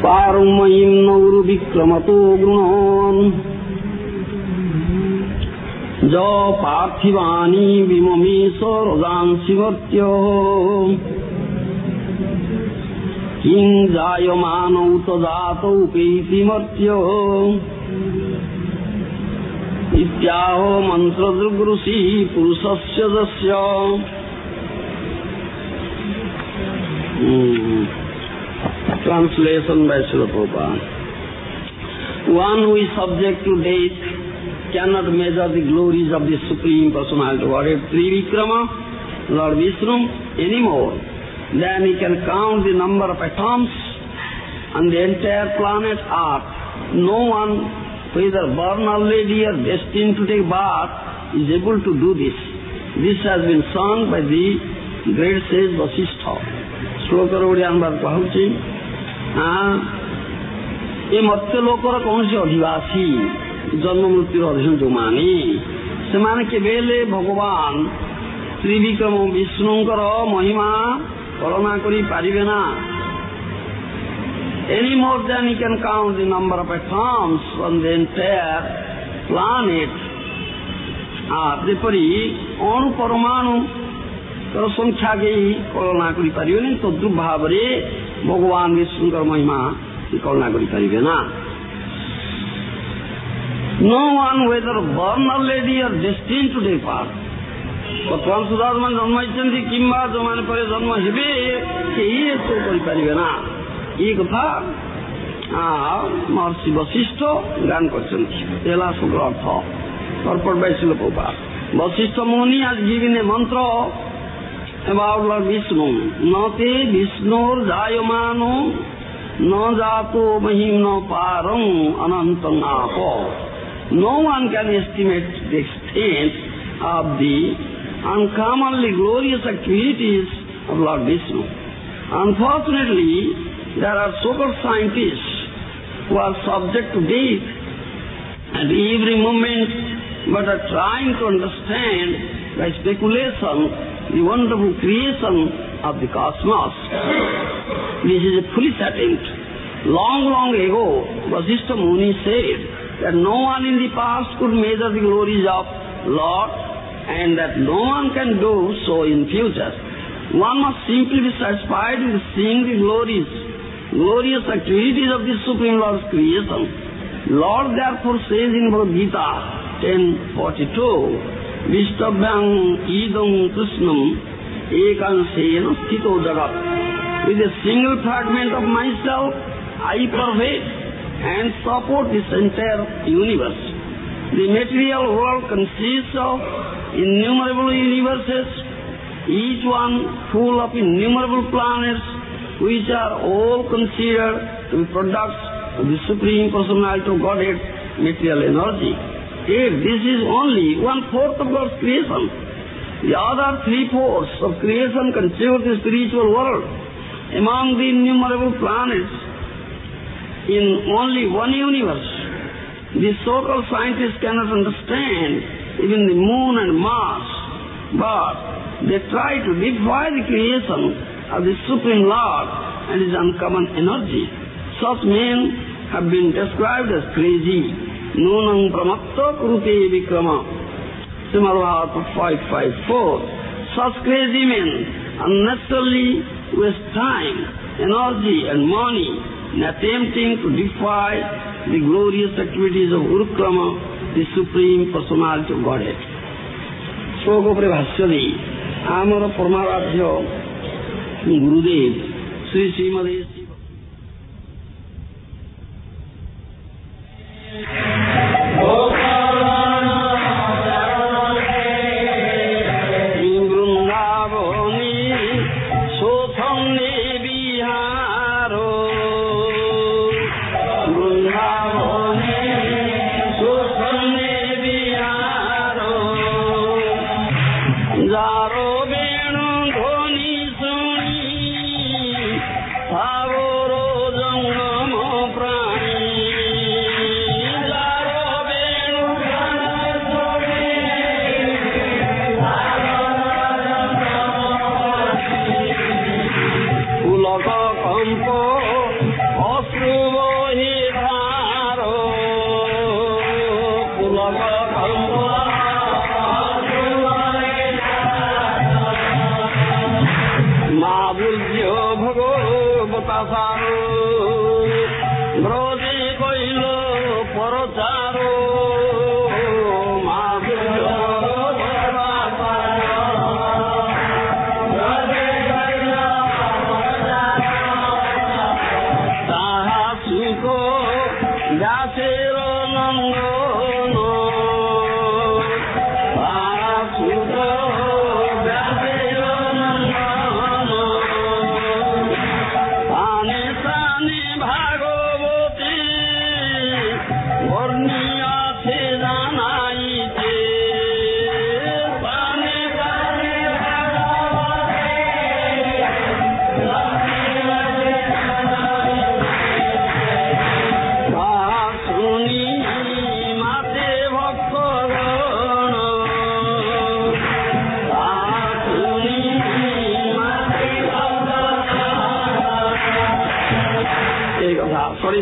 पारं महिं नौरु विक्रमतो गृणोन् ज पार्थिवानि विममेश रोजांसि मर्त्यो किं जायमानौ तजातौ पेति मर्त्यो इत्याहो मंत्रदृगृषि पुरुषस्य जस्य Translation by Srila Prabhupada. One who is subject to death cannot measure the glories of the Supreme Personality of Godhead, Trivikrama, Lord Vishnu, anymore than he can count the number of atoms on the entire planet Earth. No one, whether born already or destined to take birth, is able to do this. This has been sung by the great sage Vasishtha. Shloka Rodya Anbar Pahuchi. ये मत्स्य लोकर कौन से अधिवासी जन्म मृत्यु अधीन जो मानी से माने केवले भगवान त्रिविक्रम विष्णुंकर महिमा कल्पना करी पारिबे ना any more than he can count the number of atoms on the entire planet ଯେପରି ଅଣୁ ପରମାଣୁ संख्या के कल्पना करी पारिबे तद्रुप भावरे भगवान विष्णुकर महिमा कल्पना करी पारिबे ना no one whether born already or destined to take part वर्तमान सुधा जो जन्म होइछन्ति किंबा जो माने परे जन्म हेबे केही तो करि पारिबे ना ई कथा महर्षि वशिष्ठ गान करछन्ति एला शुक्र अर्थ पर्पट बाय श्रील प्रभुपाद वशिष्ठ मुनि आज गिविन ए मंत्र about Lord Vishnu. Nate Vishnur Jayamano no jato mahimno param anantam apo. No one can estimate the extent of the uncommonly glorious activities of Lord Vishnu. Unfortunately, there are so-called scientists who are subject to death at every moment but are trying to understand by speculation the wonderful creation of the cosmos. This is a foolish attempt. Long, long ago, Vasishtha Muni said that no one in the past could measure the glories of Lord and that no one can do so in future. One must simply be satisfied with seeing the glorious activities of the Supreme Lord's creation. Lord therefore says in Bhagavad Gita 10:42, Vishtabhyam idam krishnam ekansena sthito jagat. With a single fragment of myself, I pervade and support this entire universe. The material world consists of innumerable universes, each one full of innumerable planets, which are all considered to be products of the Supreme Personality of Godhead, material energy. If this is only 1/4 of God's creation, the other 3/4 of creation constitute the spiritual world. Among the innumerable planets in only one universe, the so-called scientists cannot understand even the moon and Mars, but they try to defy the creation of the Supreme Lord and His uncommon energy. Such men have been described as crazy. Nunam pramatta kurute vikrama. Srimad Bhagavatam 5:5-4. Such crazy men unnecessarily waste time, energy and money in attempting to defy the glorious activities of Gurukrama, the Supreme Personality of Godhead. Shloka Bhashya di Amara Paramaradhya Gurudev Sri Srimad ভগবতাসারো ব্রজে কইল পরচারো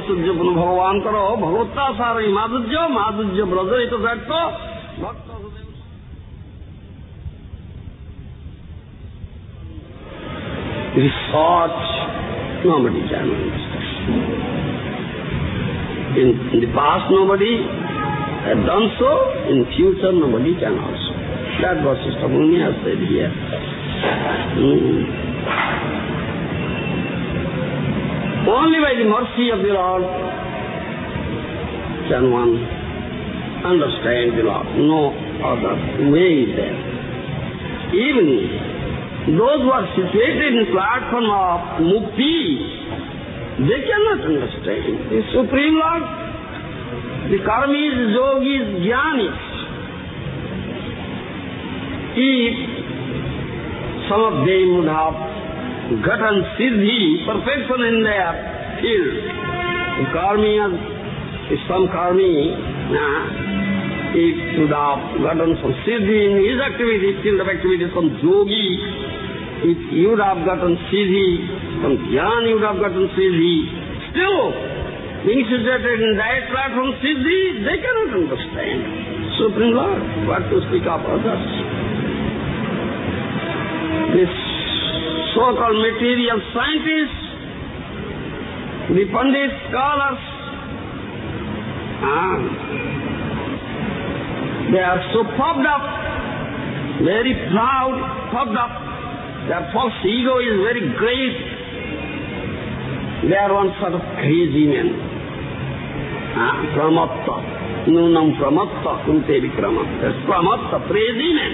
সূর্যপূর্ণ ভগবানଙ୍କର ভগবত্তাসার এই মাধুর্য ব্রজরিত ব্যক্ত ভক্ত research nobody can understand. In the past nobody had done so, in future nobody can also. That was Sister Muni has said here. Only by the mercy of the Lord can one understand the Lord. No other way is there. Even those who are situated in the platform of mukti, they cannot understand the Supreme Lord, the karmis, yogis, jnanis. If some of them would have gotten siddhi, perfection in their field, the karmis, if some karmi, if would have gotten some siddhi in his activity, field of activity, some yogi, if you would have gotten siddhi, some jnani would have gotten siddhi, still, being situated in that platform siddhi, they cannot understand Supreme Lord. What to speak of others? This so-called material scientists, the Pandit scholars, they are so puffed up, very proud, puffed up. Their false ego is very great. They are one sort of crazy men. Pramatta. Nunam pramatta kunte vikrama. That's pramatta, crazy men.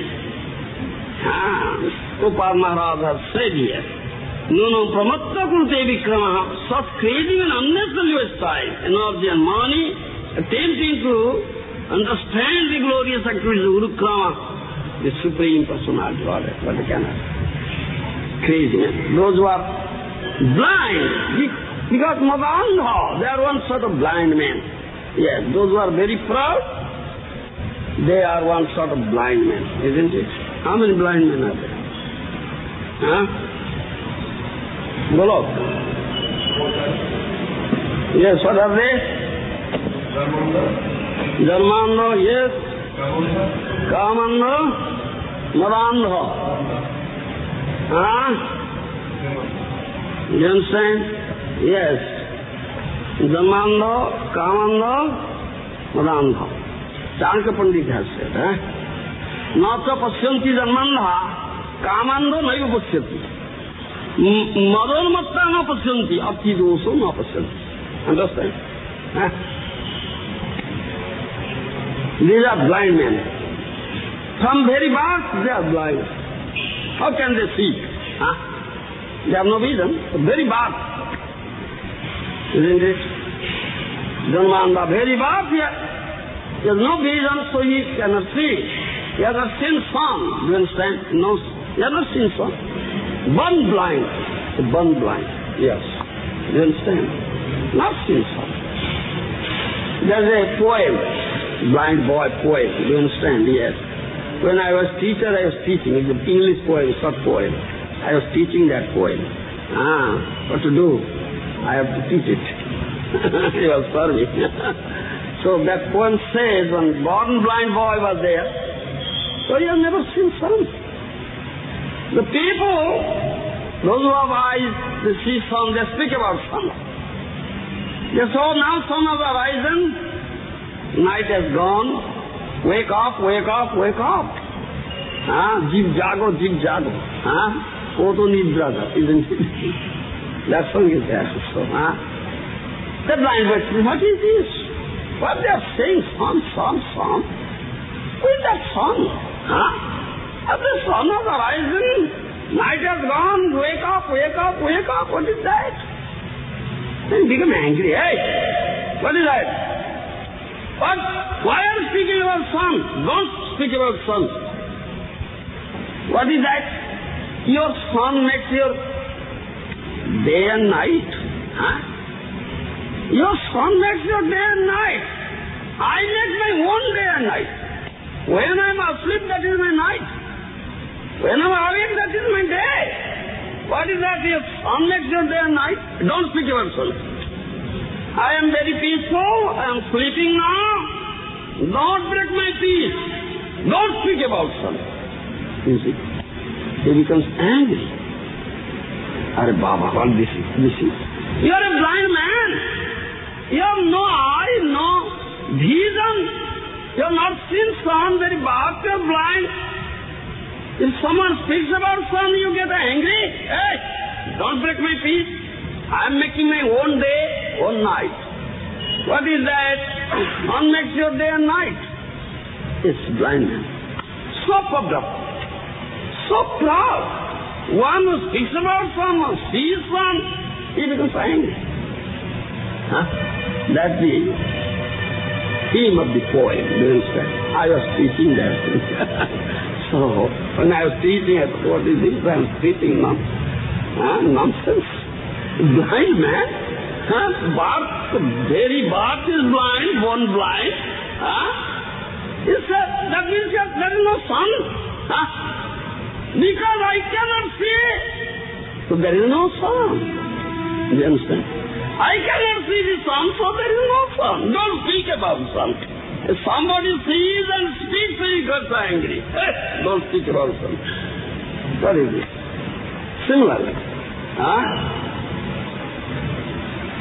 Gopal Maharaj has said here. Nunam pramatta kunte vikrama. Such crazy men unnecessarily waste time, energy and money, attempting to understand the glorious activities of Gurukrama, the Supreme Personality of Godhead. But they cannot. Crazy men. Those who are blind, because Madandha, they are one sort of blind men. Yes, those who are very proud, they are one sort of blind men, isn't it? How many blind men are there? Bolo. Yes, what are they? Dharmandha, yes. Kamandha, Madandha. You understand? Yes. Dharmandha, Kamandha, Madandha. Chanakya Pandit has said, Nata pasyanti dharmandha, Kamandha naiva pasyati. Madonmatta na pasyanti, apti doso na pasyanti. Understand? These are blind men. From very birth they are blind. How can they see? They have no vision. Very bad. Isn't it? Dharmanda, very bad. He has no vision, so he cannot see. He has not seen sun. Do you understand? No, he has not seen sun. Born blind. Born blind. Yes. Do you understand? Not seen sun. There's a poem, blind boy poem. Do you understand? Yes. When I was teacher, I was teaching. It's an English poem, short poem. I was teaching that poem. What to do? I have to teach it. He was sorry. So that poem says, one born blind boy was there. So he has never seen sun. The people Those who have eyes, they see sun, they speak about sun. They saw now sun has arisen, night has gone, wake up, wake up, wake up. Jeev jago, Koto nidra, isn't it? That song is there. So, the blind person, what is this? What they are saying, sun. Who is that sun? The sun has arisen, night has gone, wake up, what is that? Then become angry. Hey, what is that? What? Why are you speaking about sun? Don't speak about sun. What is that? Your sun makes your day and night. Your sun makes your day and night. I make my own day and night. When I am asleep, that is my night. When I am awake, that is my day. What is that? Your sun makes your day and night. Don't speak about sun. I am very peaceful. I am sleeping now. Don't break my peace. Don't speak about sun. You see, he becomes angry. Are Baba, what this is? You are a blind man. You have no eye, no vision. You have not seen sun, very bad, you are blind. If someone speaks about sun, you get angry. Hey, don't break my peace. I am making my own day, own night. What is that? Sun makes your day and night. It's blind man. So puffed up. So proud. One who speaks about sun or sees sun, he becomes angry. That's the theme of the poem. Do you understand? I was teaching that. So, when I was teaching, I thought, what is this? I am teaching nonsense. Blind man? Very birth is blind, born blind. That means there is no sun. Because I cannot see. So there is no sun. Do you understand? I cannot see the sun, so there is no sun. Don't speak about sun. If somebody sees and speaks, he gets angry. Don't speak about sun. What is it? Similarly,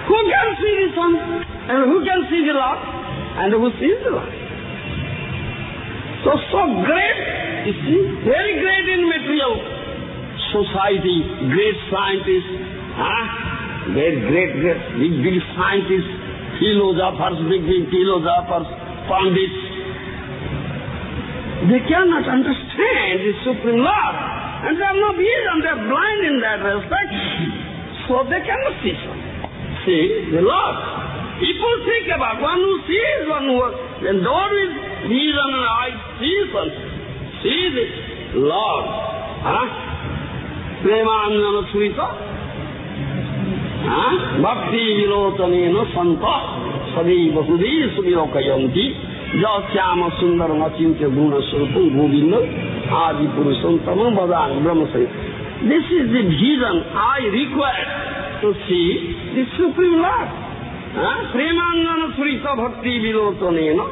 who can see the sun? And who can see the Lord? And who sees the Lord? So great, you see, very great in material society, great scientists, very great, big scientists, philosophers, big philosophers, pundits. They cannot understand the Supreme Lord. And they have no vision, they are blind in that respect. So they cannot see sun. See the Lord. People think about one who sees, one who endowed with vision and eyes sees one. See the Lord. Premanjana Surita. Bhakti Vilotanena Santa Sadi Vasudhi Sumilokayanti Jasyama Sundaram Achintya Guna Surupam Govinda Adi Purusantama Vadan Brahmasai. This is the vision I require to see the Supreme Lord. Premanjana Surita Bhakti Vilotanena.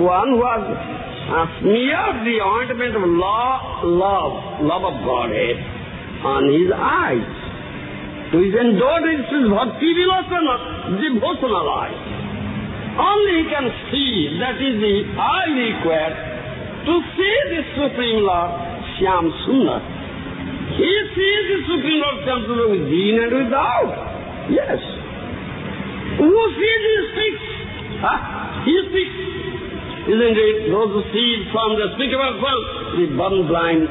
One who has smeared the ointment of love of Godhead on his eyes. So he is endowed with his bhakti vilotana, devotional eyes. Only he can see, that is the eye required to see the Supreme Lord Shyam Sundar. He sees the Supreme Lord Shyam Sundar within and without. Yes. Who sees, he speaks. He speaks. Isn't it? Those who see it from the speak about sun, the born blind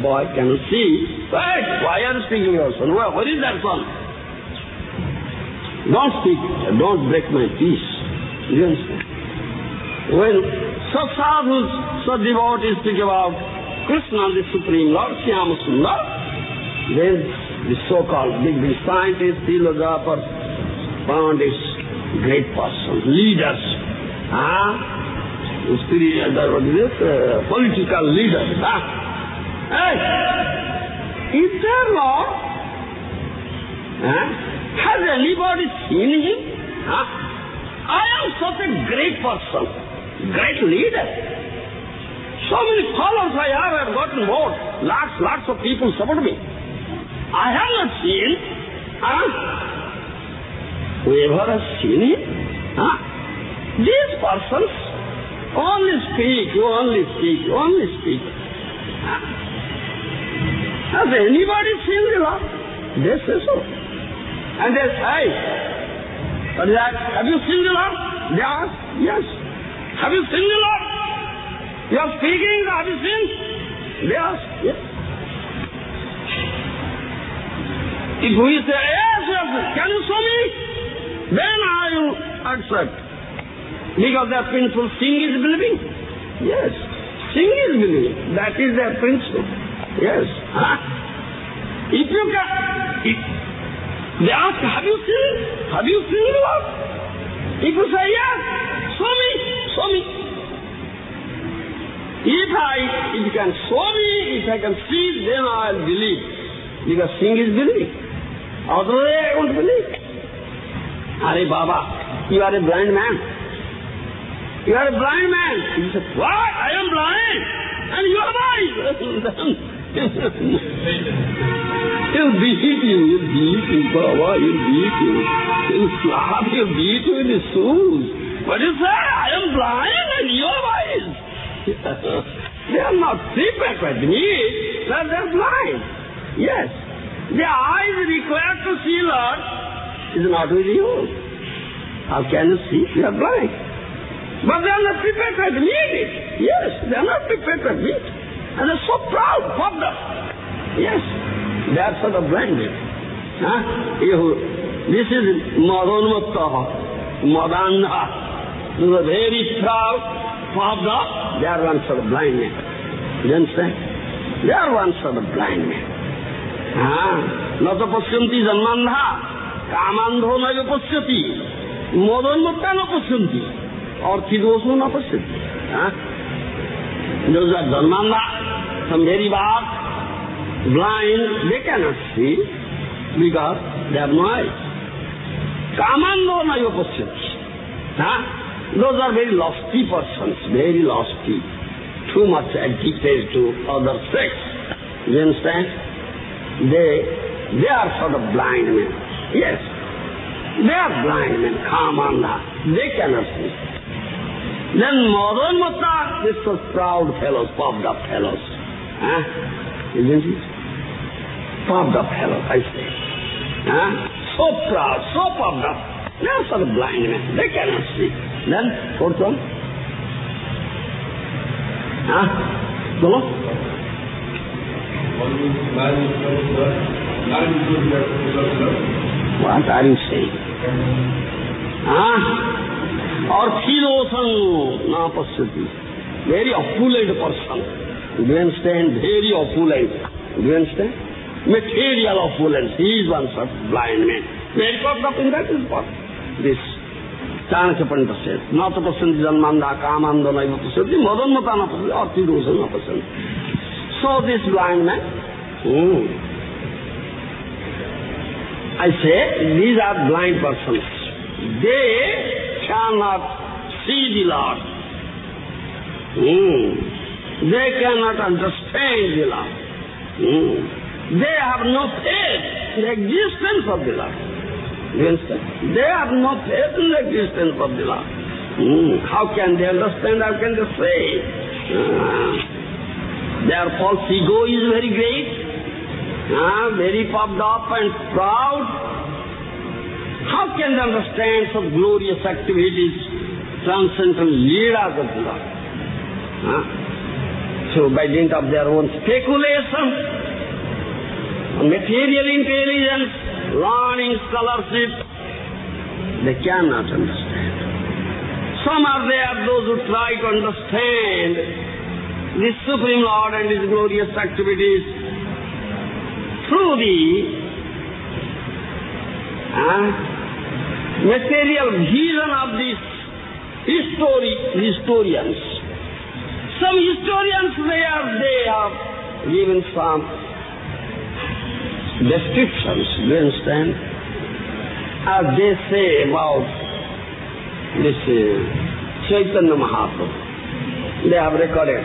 boy cannot see. Right? Why are you speaking about sun? Well, what is that sun? Don't speak. Don't break my peace. You understand? When such sadhus, such devotees speak about Krishna, the Supreme Lord, Shyama Sundar, then the so-called big scientists, philosophers, pundits, great persons, leaders, political leaders. Hey, is there Lord? Has anybody seen him? I am such a great person, great leader. So many followers I have gotten more. Lots of people support me. I have not seen. Whoever has seen him, these persons only speak. Has anybody seen the Lord? They say so. And they say, what is that? Have you seen the Lord? They ask, yes. Have you seen the Lord? You are speaking, have you seen? They ask, yes. If we say, yes, can you show me? Then I will accept. Because their principle, seeing is believing. Yes, seeing is believing. That is their principle. Yes. If you can, they ask, have you seen? Have you seen the Lord? If you say yes, show me. If you can show me, if I can see, then I will believe. Because seeing is believing. Otherwise I won't believe. Are Baba, you are a blind man. You are a blind man. You say, what? I am blind. And you are blind. He'll beat you, Baba, he'll beat you. He'll slap you, beat you in his shoes. But you say, I am blind and you are wise. They are not prepared with me, but they are blind. Yes. The eyes required to see Lord is not with you. How can you see? You are blind. But they are not prepared to admit it. Yes, they are not prepared to admit it. And they are so proud, puffed up. Yes, they are sort of blinded. This is Madhanmatta, Madanda. They are very proud, puffed up. They are one sort of blind man. You understand? They are one sort of blind man. Nata pasyanti janmandha, kamandho na pasyati, Madhanmatta na pasyanti. Orthodoxo na pasyanti. Those are janmandha, some very bad, blind, they cannot see because they have no eyes. Kamandho na pasyati. Those are very lofty persons, very lofty, too much addicted to other sex. You understand? They are sort of blind men. Yes, they are blind men, kamandha. They cannot see. Then Madhanmatta, these are proud fellows, puffed up fellows. Isn't it? Puffed up fellows, I say. So proud, so puffed up. They are sort of blind men. They cannot see. Then, fourth one. Bolo? What are you saying? Orthodoxo na pasyati. Very opulent person. Do you understand? Very opulent. Do you understand? Material opulence. He is one such blind man. Very puffed up in that is what? This Chanakya Pandita says. Nata pasyanti janmanda kamanda naiva pasyati. Madhanmatta na pasyati. Orthodoxo na pasyati. So this blind man, I say, these are blind persons. They cannot see the Lord. They cannot understand the Lord. They have no faith in the existence of the Lord. You understand? They have no faith in the existence of the Lord. How can they understand? How can they say? Their false ego is very great, very puffed up and proud. How can they understand such glorious activities, transcendental leelas of the Lord? So by dint of their own speculation, material intelligence, learning, scholarship, they cannot understand. Some are there, those who try to understand this Supreme Lord and His glorious activities through the material vision of these historians. Some historians they have given some descriptions, do you understand? As they say about this Chaitanya Mahaprabhu. They have recorded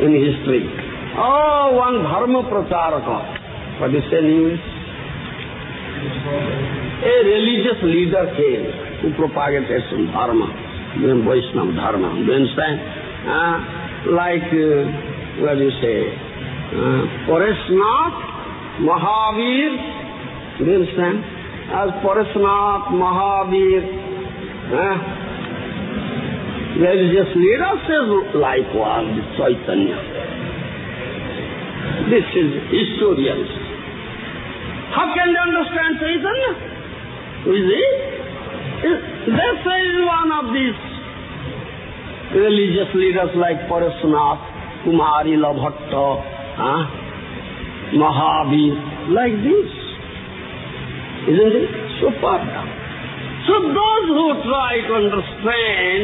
in history. Oh, one dharma pracharaka. What is the news? a religious leader came who propagated some dharma, Vaishnava dharma. Do you understand? What do you say? Parashnath, Mahavir. Do you understand? As Parashnath, Mahavir, religious leaders says likewise Chaitanya. This is historians. How can they understand Chaitanya? Is it? They say one of these religious leaders like Parashnath, Kumari Labhatta, Mahavir, like this. Isn't it? So far down. So those who try to understand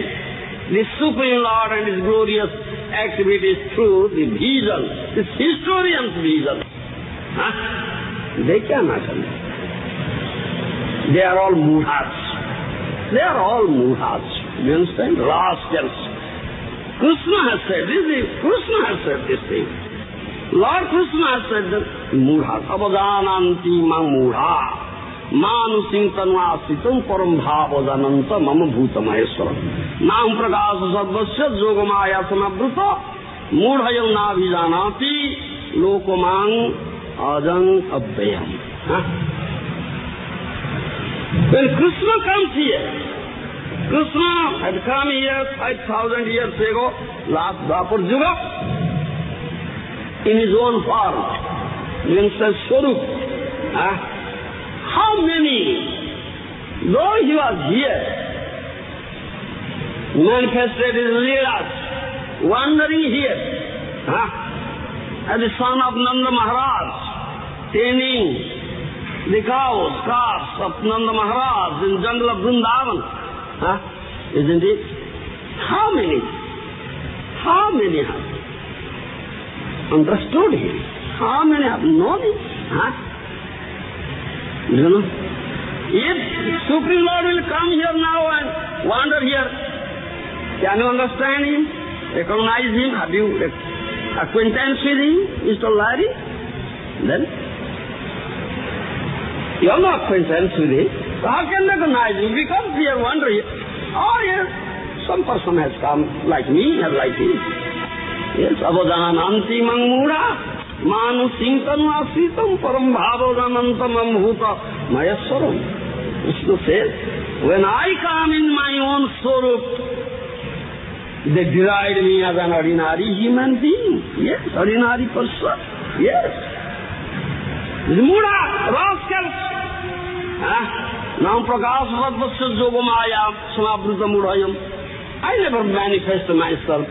the Supreme Lord and His glorious activities through the vision, this historian's vision, they cannot understand. They are all murhas. They are all murhas. You understand? Rascals. Krishna has said this. Krishna has said this thing. Lord Krishna has said that murhas. Avajananti mang murha. Manusing tanvasitam param bhava jananta mama bhuta maheswaram. Nam prakasa sarvasya yogamaya samabruta murhayam nabhijanati lokamang ajan abhyam. When Krishna comes here, Krishna had come here 5,000 years ago, last Dwapar Yuga, in his own form, in Swarup. How many, though he was here, manifested his leelas, wandering here, as the son of Nanda Maharaj, tending the cows, calves of Nanda Maharaj in the jungle of Vrindavan. Isn't it? How many have understood him? How many have known him? You know? If Supreme Lord will come here now and wander here, can you understand him? Recognize him? Have you acquaintance with him, Mr. Larry? Then you have no acquaintance with him. So how can they recognize him? Because we are wondering, yes, some person has come like me and like him. Yes, avajananti mang mura, manu sintan asitam param bhavajanantam amhuta mayaswaram. Krishna says, when I come in my own swarup, they deride me as an ordinary human being. Yes, ordinary person. Yes. Mura, rascals. Nam prakasa sadvasya yogamaya samabruta murayam. I never manifest myself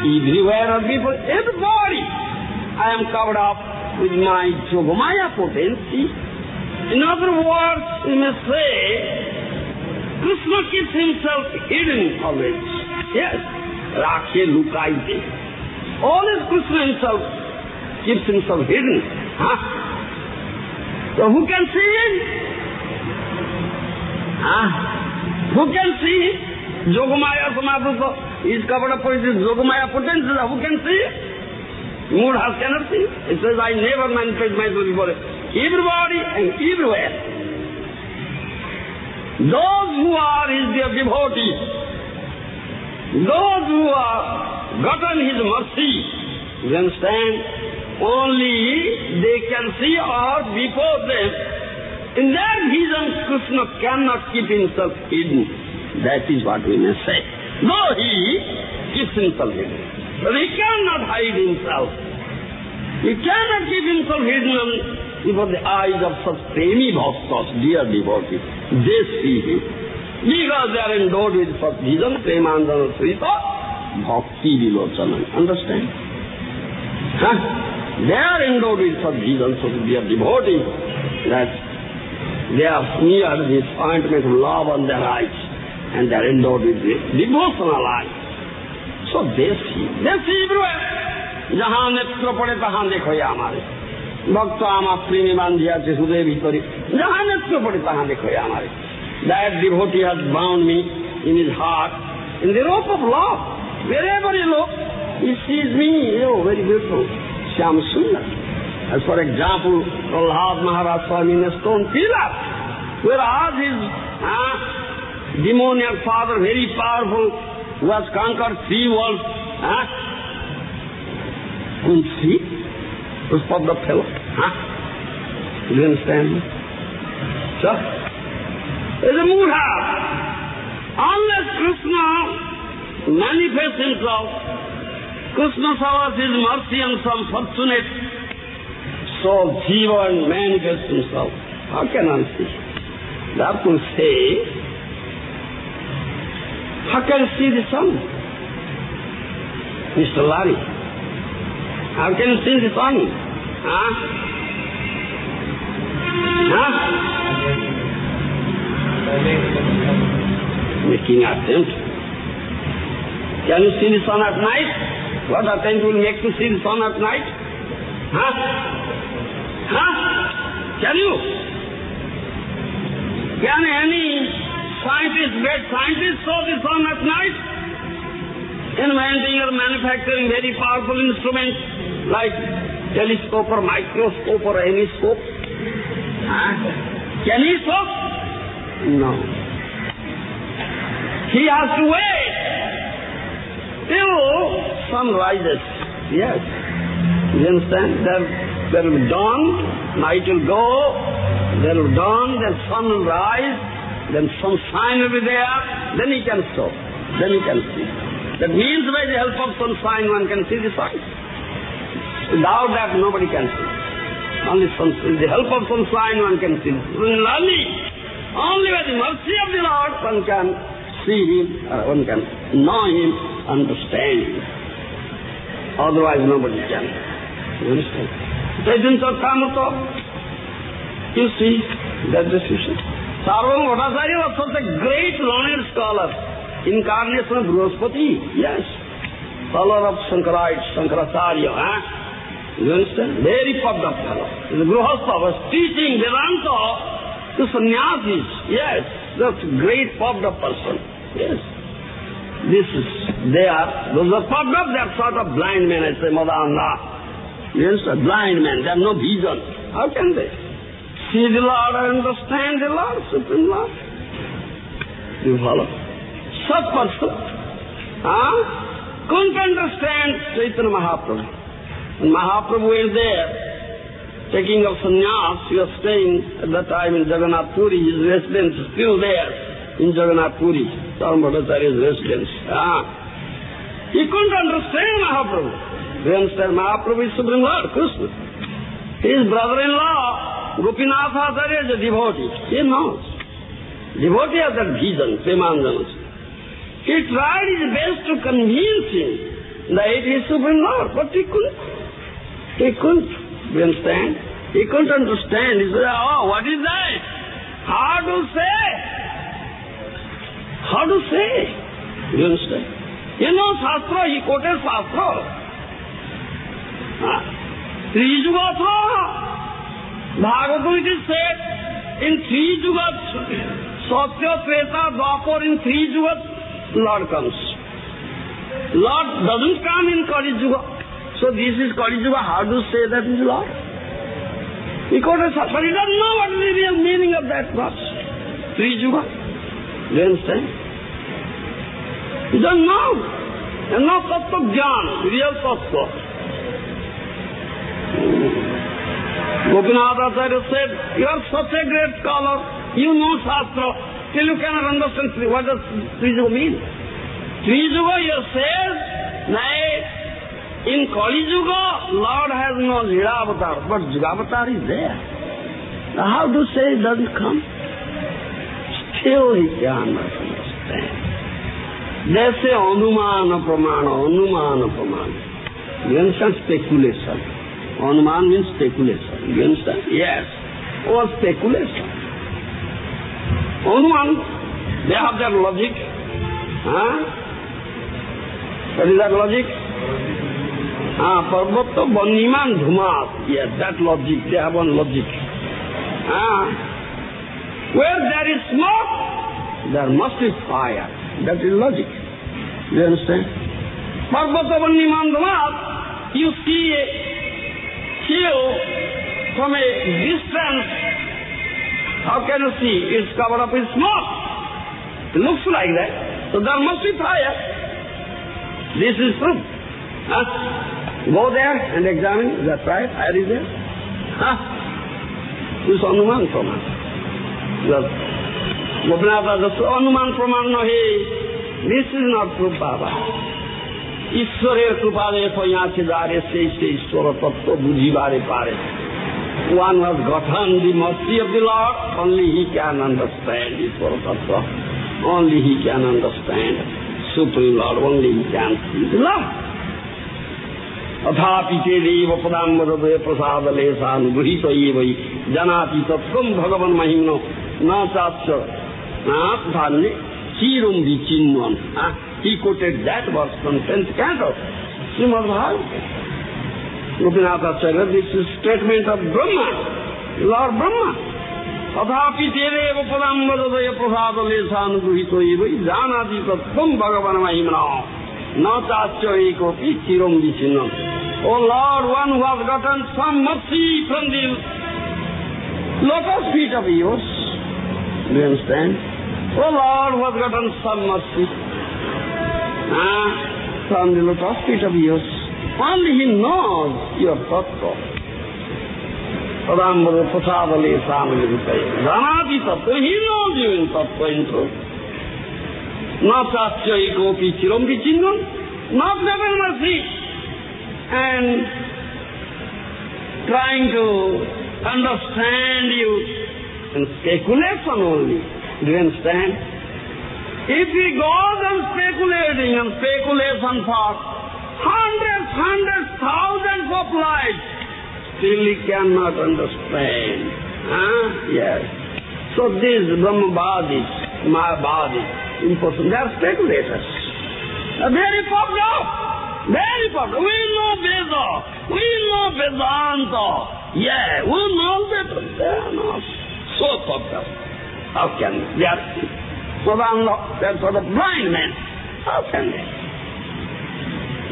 everywhere or before everybody. I am covered up with my yogamaya potency. In other words, we may say, Krishna keeps himself hidden always. Yes, Rakhe Lukaite. Always Krishna himself keeps himself hidden. So who can see him? Who can see him? Yogamaya Samabhuta is covered up with his Yogamaya potential. Who can see him? Murhas cannot see him. It says, I never manifest myself before everybody and everywhere. Those who are his dear devotees, those who have gotten his mercy, you understand, only they can see or before them. In their vision, Krishna cannot keep himself hidden. That is what we may say. Though he keeps himself hidden, but he cannot hide himself. He cannot keep himself hidden before the eyes of such premi bhaktas, dear devotees. They see him. Because they are endowed with such vision, premanjana srita, bhakti vilochanam. Understand? They are endowed with such vision, so dear devotees, that they are smeared with ointment of love on their eyes, and they are endowed with devotional eyes. So they see everywhere. जहाँ नेत्र पड़े तहाँ देखो ये हमारे भक्त आमा प्रेमी बांधिया से हृदय भीतरी जहाँ नेत्र पड़े तहाँ देखो ये हमारे. That devotee has bound me in his heart in the rope of love. Wherever he looks, he sees me. Very beautiful, Shyam Sundar. As for example, Prahlad Maharaj saw me in a stone pillar. Whereas his demoniac father, very powerful, who has conquered 3 worlds, couldn't see. Was puffed up fellow. You understand? So, it's a mudha. Unless Krishna manifests himself, Krishna showers his mercy on some fortunate soul, jiva, and manifests himself. How can one see? That will say, how can you see the sun? Mr. Larry, how can you see the sun? Making attempt. Can you see the sun at night? What attempt will make to see the sun at night? Can you? Can any great scientist saw the sun at night? Inventing or manufacturing very powerful instruments like telescope or microscope or any scope. Can he stop? No. He has to wait till sun rises. Yes. You understand? There will be dawn, night will go, there will dawn, then sun will rise, then sunshine will be there, then he can stop. Then he can see. That means by the help of sunshine one can see the sun. Without that nobody can see. Only with the help of sunshine one can see. Only by the mercy of the Lord one can see him, one can know him, understand him. Otherwise nobody can. You understand? You see that decision. Sarvam Bhattacharya was such a great learned scholar. Incarnation of Brihaspati, yes. Follower of Shankarites, Shankaracharya. You understand? Very puffed up fellow. The Grihastha was teaching Vedanta to sannyasis. Yes, that's a great puffed up person. Yes. Those are puffed up, they are sort of blind men, I say, Madanda. You understand? Blind men, they have no vision. How can they? See the Lord and understand the Lord, Supreme Lord. You follow? Such person couldn't understand Chaitanya Mahaprabhu. When Mahaprabhu went there, taking of sannyas, he was staying at that time in Jagannath Puri, his residence is still there in Jagannath Puri, Sarvam Bhattacharya's residence. He couldn't understand Mahaprabhu. You understand? Mahaprabhu is Supreme Lord, Krishna. His brother-in-law, Gopinath Acharya, is a devotee. He knows. Devotee has that vision, Premanjana. He tried his best to convince him that it is Supreme Lord, but he couldn't. He couldn't. You understand? He couldn't understand. He said, what is that? How to say? How to say? You understand? You know Shastra, he quoted Shastra. Three Jugatha. Bhagavatam it is said, in 3 Jugats, Satya, Treta, Dwapar, in 3 Jugats, Lord comes. Lord doesn't come in Kali Juga. So this is Kali Juga. How to say that is Lord? He quoted Shastra, but he doesn't know what is the real meaning of that verse. 3 Juga. You understand? He doesn't know. And not Tattva Jnana, real Tattva. Gopinath Acharya said, you are such a great scholar, you know Shastra, still you cannot understand what does Sri Juga mean. Sri Juga here says, in Kali Juga, Lord has no Lila Avatar, but Juga Avatar is there. Now how to say it doesn't come? Still he cannot understand. They say Anumana Pramana, Anumana Pramana. You understand? Speculation. Anuman means speculation. You understand? Yes. Or speculation. Anuman, they have their logic. What is that logic? Parvatta Banniman Dhumat. Yes, that logic. They have one logic. Where there is smoke, there must be fire. That is logic. You understand? Parvatta Banniman Dhumat, you see a hill from a distance How can you see? It's covered up in smoke. It looks like that. So there must be fire. This is true. Go there and examine. Is that right? Fire is there? This Anuman Praman. Gopinatha just Anuman Praman no he. This is not true, Baba. Ishwarer Krupade Payase Dare Se Ishwara Tattva Bujivare Pare. One has gotten the mercy of the Lord, only he can understand Ishwara Tattva. Only he can understand Supreme Lord, only he can see the Lord. Athapi te deva padammadade prasadale sanugrhita evai janati tattvam bhagavan mahimno na chasya na dhanye chirum vichinvam. He quoted that verse from 10th canto, Srimad Bhagavatam. Gopinatha said, this is statement of Brahma, Lord Brahma. Athapi te deva padammadade prasadale sanugrhita evai janati tattvam bhagavan mahimno na chasya ekopi chirum vichinvam. Oh Lord, one who has gotten some mercy from the lotus feet of yours. Do you understand? Oh Lord, who has gotten some mercy from the lotus feet of yours. Only he knows your tattva. Padampada prasadale samagritai. Janati tattva. He knows you in tattva, in truth. Na chasya ekopi chiram vichinvam. Not gotten mercy and trying to understand you and speculation only. Do you understand? If he goes on speculating and speculation for hundreds, thousands of lives, still he cannot understand. Yes. So these Brahma-vadis, Maya-vadis, impossible, they are speculators. They are very fucked up. Very popular. We know Veda. We know Vedanta. Yeah, we know that. They are not so popular. How can they? They are sort of blind men. How can they?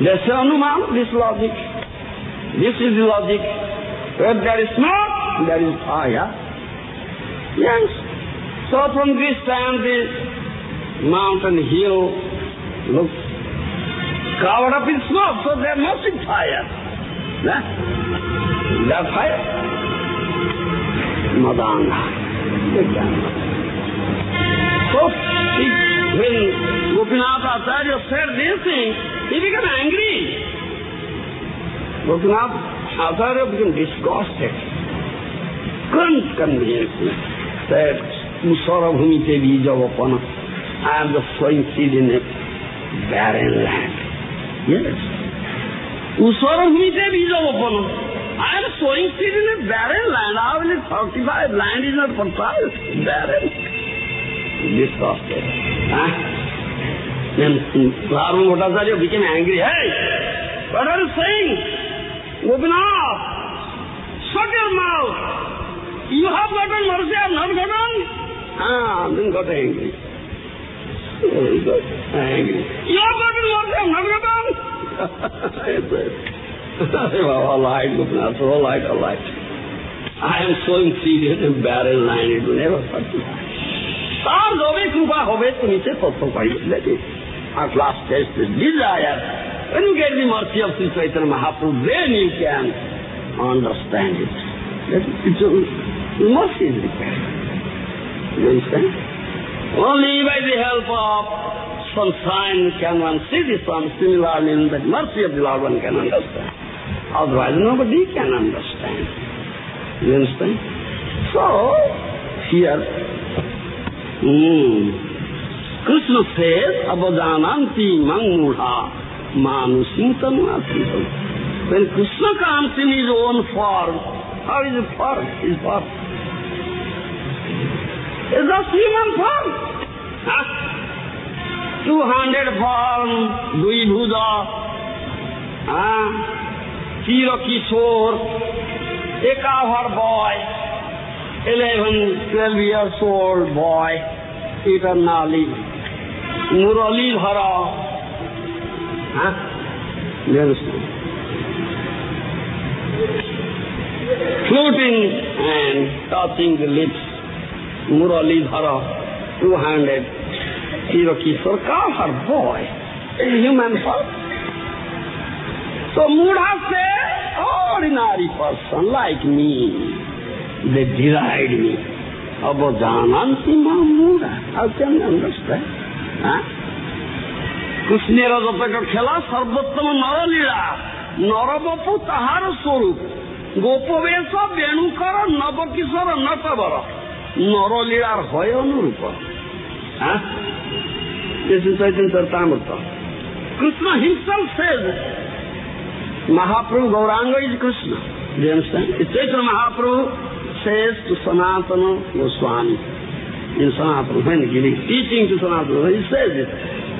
They say, Anuman, this logic. This is the logic. Where there is smoke, there is fire. Yes. So from this time, this mountain hill looks covered up in smoke, so there must be fire. That fire? Madana. So, when Gopinatha Acharya said this thing, he became angry. Gopinatha Acharya became disgusted. Couldn't convince me. Said, Musara Bhumite Bijavapana. I am just sowing seed in a barren land. Yes. Uswara Bhumite Bijavapana. I am sowing seed in a barren land. How will it fructify? Land is not fertile. Barren. Disgusted. Then Dharma Bhattacharya became angry. Hey, what are you saying? Gopinath, shut your mouth. You have gotten mercy, I have not gotten. Then got angry. He got angry. You have gotten mercy, I have not gotten. All right, Gopinath, all right. I am sowing seed in a barren land. It will never fructify. Let it at last taste the desire. When you get the mercy of Sri Chaitanya Mahaprabhu, then you can understand it. Mercy is required. You understand? Only by the help of sunshine can one see the sun. Similarly, in the mercy of the Lord one can understand. Otherwise, nobody can understand. You understand? So, here, Krishna says, Abhajananti Mangmudha Manusintanatitam. When Krishna comes in his own form, how is it form? His form is a human form. 200 form, Dui Bhuja, Tira Kishore, Ekavar boy, 11, 12 years old boy, eternally. Murali Dhara. You understand? Floating and touching the lips Muralidhara, two-handed, Kishore, call her boy, in human form. So Mudha said, ordinary person like me, they deride me. Abhajananti ma Mudha. How can you understand? Krishnera jotaka khela sarvottama naralila, narabappu tahar swarup, gopavesa venukara navakishara natavara, naralilar hoy anurupa. This is Chaitanya Charitamrita. Krishna himself says, Mahaprabhu Gauranga is Krishna. Do you understand? Chaitanya Mahaprabhu says to Sanatana Goswami, in Sanatana, when giving teaching to Sanatana, he says it.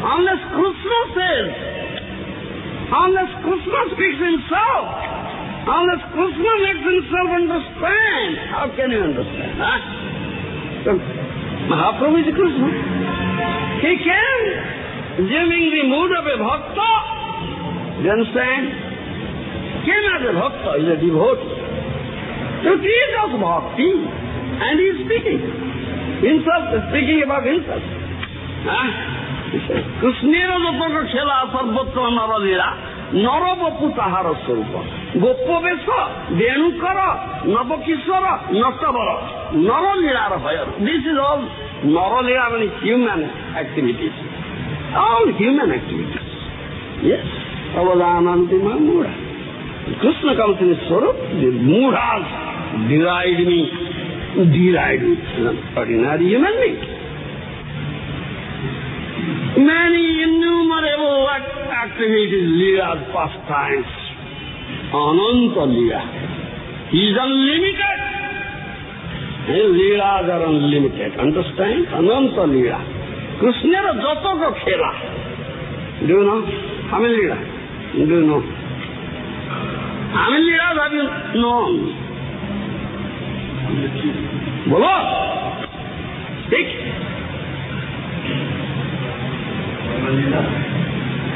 Unless Krishna says, unless Krishna speaks himself, unless Krishna makes himself understand, how can you understand? So, Mahaprabhu is Krishna. He can, assuming the mood of a bhakta, do you understand? Came as a bhakta, is a devotee. To teach us bhakti, and he is speaking. Himself is speaking about himself. He says, Krishnera jotaka khela sarvottama naralila, narabappu tahara swarupa, gopavesa venukara navakishara natavara, naralila hoya. This is all naralila, means human activities. All human activities. Yes. Avadananti ma Mudha. Krishna comes in his swarup, the Mudhas deride me. Deride me. Ordinary human being. Many innumerable activities, leelas, pastimes. Ananta leela. He is unlimited. His leelas are unlimited. Understand? Ananta leela. Krishna jotaka khela. Do you know? How many leelas? Do you know? How many leelas have you known? Bolo! Speak!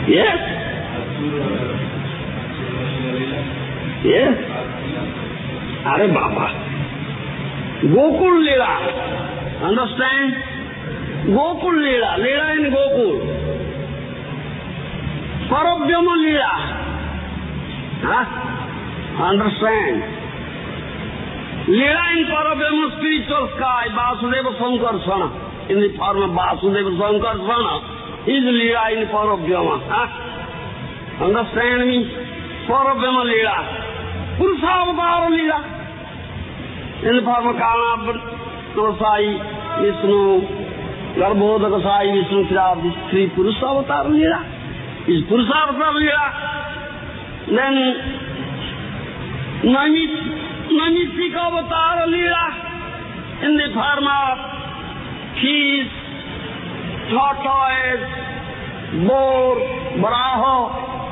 Yes? Yes? Are Baba. Gokul Leela. Understand? Gokul Leela. Leela in Gokul. Paravyama Leela. Understand? Leela in Paravyama, spiritual sky, Vasudeva Sankarsana, in the form of Vasudeva Sankarsana, is Leela in Paravyama. Understand me? Paravyama Leela. Purusavatar Leela, in the form of Kalana Sai, Vishnu, Garbhodaka Sai, Vishnu, this three Purusavatar Leela. Is Purusavatar Leela. Then Naimittika Avatar Leela, in the form of keys, tortoise, boar, Varaha.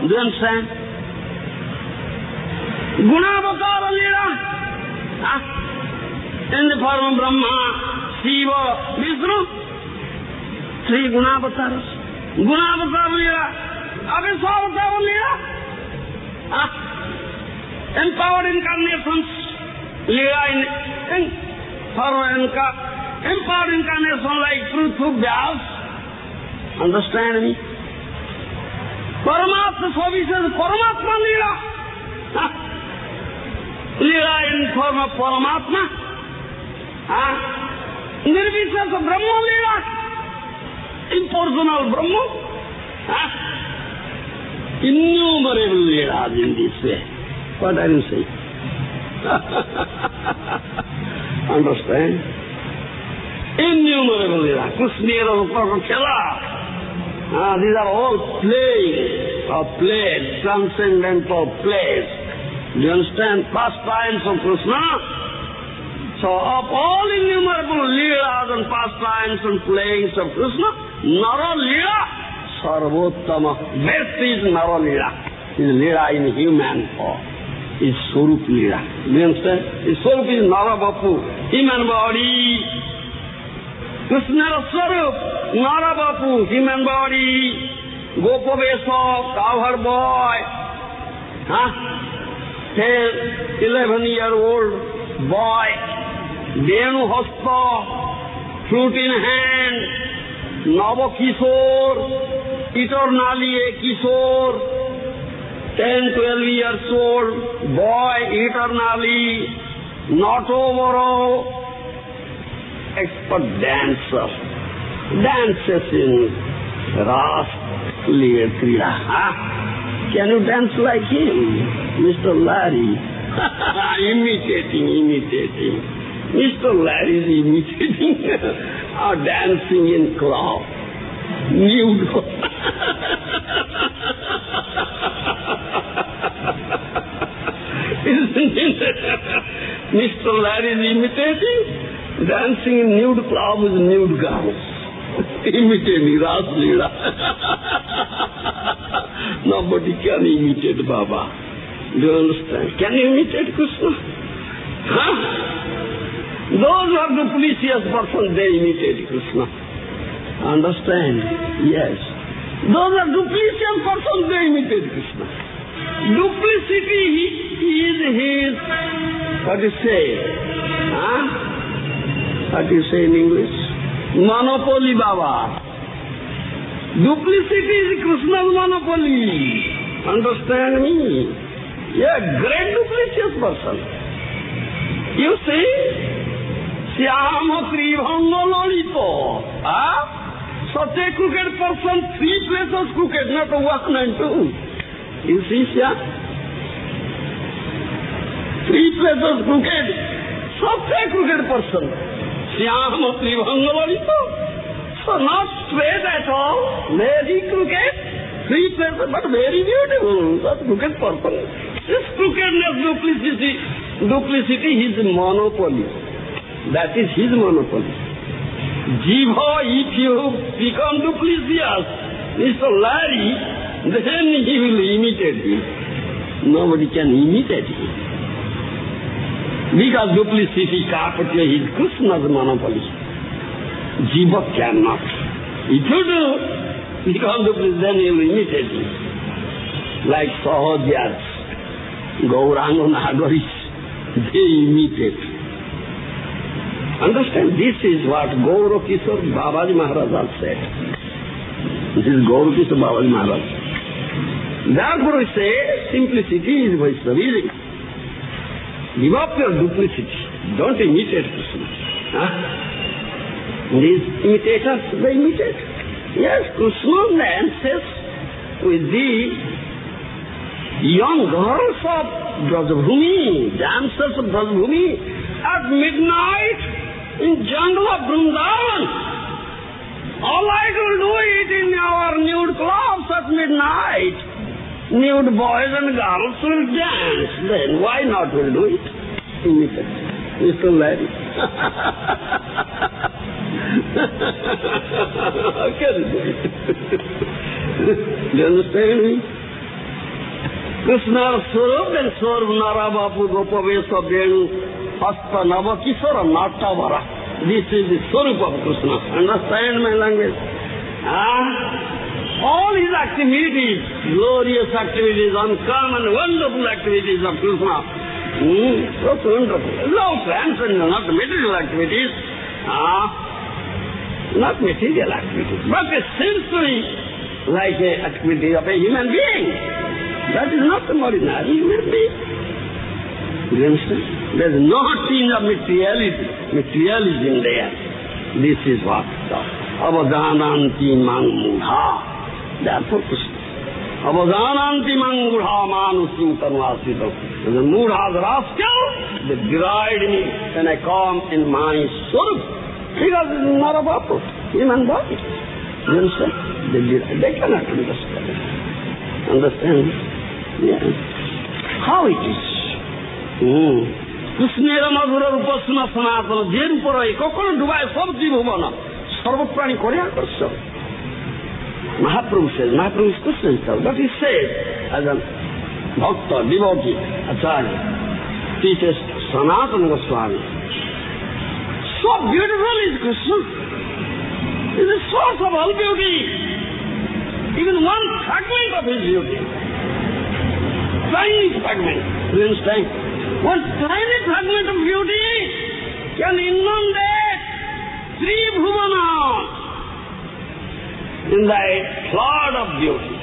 Do you understand? Gunavatar Leela, in the form of Brahma, Shiva, Vishnu. Three Gunavataras. Gunavatar Leela, Abhisavatar Leela. Empowered incarnations, Leela in empowered incarnation like Pruthu Vyas. Understand me? Paramatma services, Paramatma Leela. Leela in form of Paramatma. Nirvishas of Brahma Leela. Impersonal Brahma. Innumerable Leelas in this way. What are you saying? Understand? Innumerable Leelas. Krishnera jotaka khela. These are all plays, transcendental plays. Do you understand? Pastimes of Krishna. So of all innumerable Leelas and pastimes and playings of Krishna, Nara Leela, Sarvottama, best is Nara Leela. Is Leela in human form. Is Swarup Leela. Do you understand? His Swarup is Narabappu, human body. Krishna Swarup, Narabappu, human body. Gopavesa, cowherd boy. 11-year-old boy. Venu Hasta, flute in hand, Nava Kishore, eternally a Kishore, 10-12 years old, boy eternally, not over, expert dancer, dances in Ras Lear Krida. Can you dance like him, Mr. Larry? Imitating. Mr. Larry is imitating or dancing in club, nude. Isn't it? Mr. Larry is imitating, dancing in nude club with nude girls. Imitating Ras Leela. Nobody can imitate Baba. Do you understand? Can you imitate Krishna? Huh? Those are the duplicitous persons, they imitate Krishna. Understand? Yes. Those are duplicitous persons, they imitate Krishna. Duplicity is his, what do you say? Huh? What do you say in English? Monopoly, Baba. Duplicity is Krishna's monopoly. Understand me? Yeah, great duplicitous person. You see? Syama Tribhanga Lalito. Such a crooked person, 3 places crooked, not 1 and 2. You see, Syama? 3 places crooked. Such a crooked person. Syama Tribhanga Lalito. So not straight at all, very crooked, 3 places, but very beautiful. Such crooked person. This crookedness, duplicity, his monopoly. That is his monopoly. Jiva, if you become duplicitous, Mr. Larry, then he will imitate you. Nobody can imitate you. Because duplicity, Kapatya, is Krishna's monopoly. Jiva cannot. If you do become duplicitous, then he will imitate you. Like Sahajas, Gauranga Nagaris, they imitate. Understand? This is what Gaurokishore Babaji Maharaj said. This is Gaurokishore Babaji Maharaj. Therefore we say, simplicity is Vaishnavism. Give up your duplicity. Don't imitate Krishna. These imitators, they imitate. Yes, Krishna dances with the young girls of Brajabhumi, dancers of Brajabhumi, at midnight in jungle of Vrindavan. All I will do it in our nude clubs at midnight. Nude boys and girls will dance. Then why not will do it? Imitate. Mr. Larry. How can you do it? Do you understand me? Krishna Swarup and Swarup Nara Bapu Gopavesa Venu Hasta Nava Kishora Natavara. This is the Swarup of Krishna. Understand my language? All his activities, glorious activities, uncommon, wonderful activities of Krishna. So wonderful. No transcendent, not material activities. Not material activities. But it seems to be like an activity of a human being. That is not an ordinary human being. You understand? There is no thing of materialism there. This is what Avadananti Mangmudha. Therefore Krishna. Avadananti Mangmudha Manusim Tanvasito. The Mudhas rascal, they deride me when I come in my soul. Because it is not about human body. You understand? They cannot understand. Understand? Yeah. How it is? Krishnera Madhura Rupasuna Sanatana, Jerupara, Kokon Dubai, Sabji Bhuvana, Sarvapani Korea Krishna. Mahaprabhu says, Mahaprabhu is Krishna himself, but he says, as a Bhakta, devotee, Acharya, teaches Sanatana Goswami. So beautiful is Krishna. He is the source of all beauty. Even one fragment of his beauty. Tiny fragment. You understand? One tiny fragment of beauty can inundate Tribhuvana in that cloud of beauty.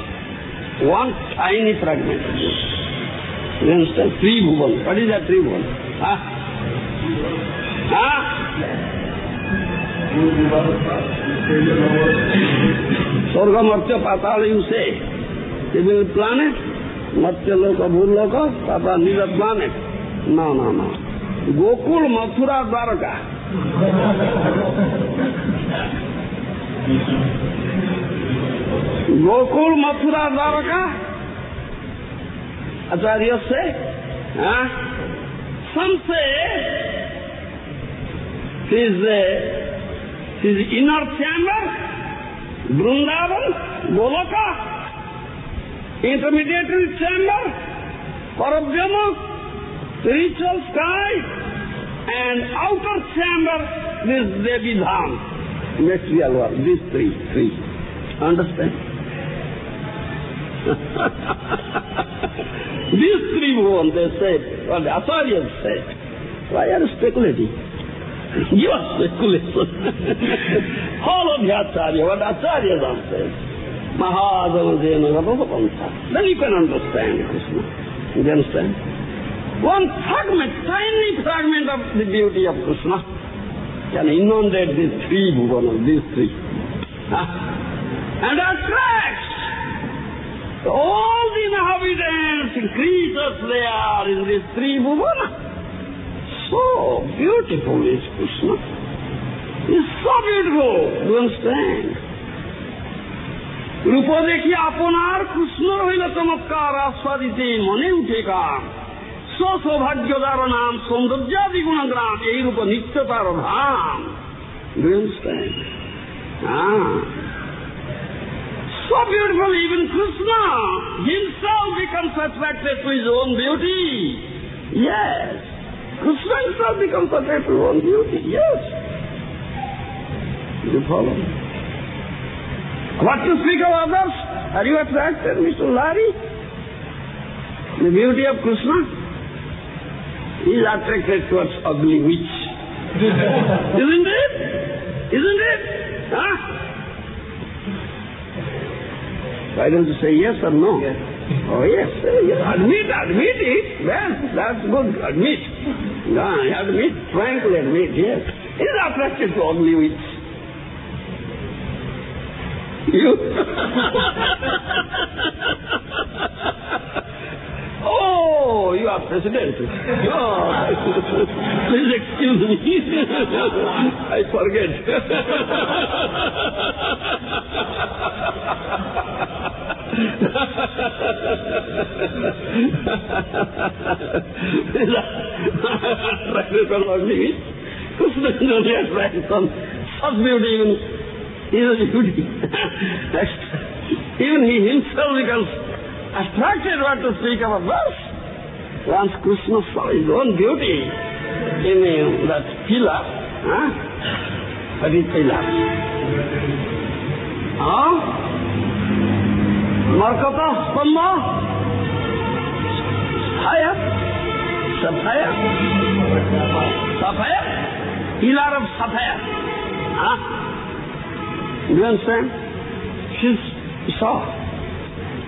One tiny fragment of beauty. You understand? Tribhuvana. What is that Tribhuvana? Huh? Huh? Sorga, Martya, Patala, you say. They will planet. Martya Loka, Bhurloka, Papa need a planet. No. Gokul, Mathura, Dwaraka. Gokul, Mathura, Dwaraka. Acharya say. Huh? Some say his inner chamber, Vrindavan, Goloka, intermediary chamber, Parabhyama, spiritual sky, and outer chamber, this Devi Dham, material world, these three. Understand? These three one, they said, what the Acharyas said. Why are you speculating? You are speculation. Follow the Acharya, what Acharyas have said. Mahadavadena Gavapanta. Then you can understand Krishna. You understand? One fragment, tiny fragment of the beauty of Krishna can inundate these three bhuvanas, these three. And attracts all the inhabitants, creatures they are in these three bhuvanas. So beautiful is Krishna. It's so beautiful. Do you understand? रूप देखिए आपनार कृष्ण रहिल चमत्कार आस्वादिते मने उठेगा सो सौभाग्यदार नाम सौंदर्यादि गुणग्राम यही रूप नित्यतार धाम. Do you understand? So beautiful, even Krishna himself becomes attracted to his own beauty. Yes, Krishna himself becomes attracted to his own beauty. Yes. You follow? What to speak of others? Are you attracted, Mr. Lari? The beauty of Krishna? He is attracted towards ugly witch. Isn't it? Isn't it? Huh? Why don't you say yes or no? Yes. Oh yes, yes. Admit it. Well, that's good. Admit. No, admit, frankly admit, yes. He is attracted to ugly witch. You? Oh, you are president. Oh, please excuse me. I forget. Krishna is only attracted from such beauty, even a beauty. Even he himself becomes attracted what to speak of others. Once Krishna saw his own beauty in that pillar, what is pillar? Markata Spamba? Sapphire? Pillar of sapphire. Do you understand? She saw.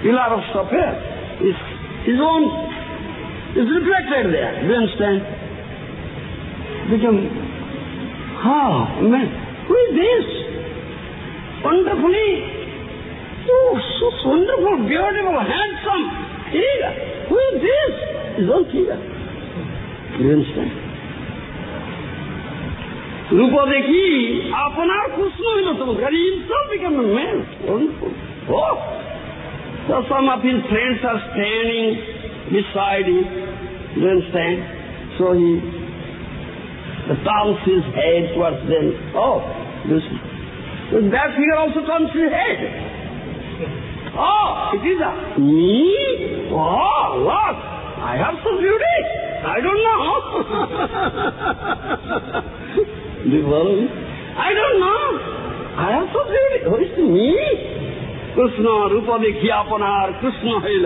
Pillar of sapphire is his own, is reflected there. Do you understand? Become, man, who is this? Wonderfully, so wonderful, beautiful, handsome figure. Who is this? His own figure. Do you understand? Rupa dekhi, apanar Krishna hilo chamatkar. He himself became a man. Wonderful. Oh! So some of his friends are standing beside him. Do you understand? So he turns his head towards them. Oh, this. So that figure also turns his head. Oh, it is me? Oh, look, I have some beauty. I don't know. Do you follow me? I don't know. I have some beauty. Oh, it's me? Krishna, Rupa dekhi apanar, Krishna hail,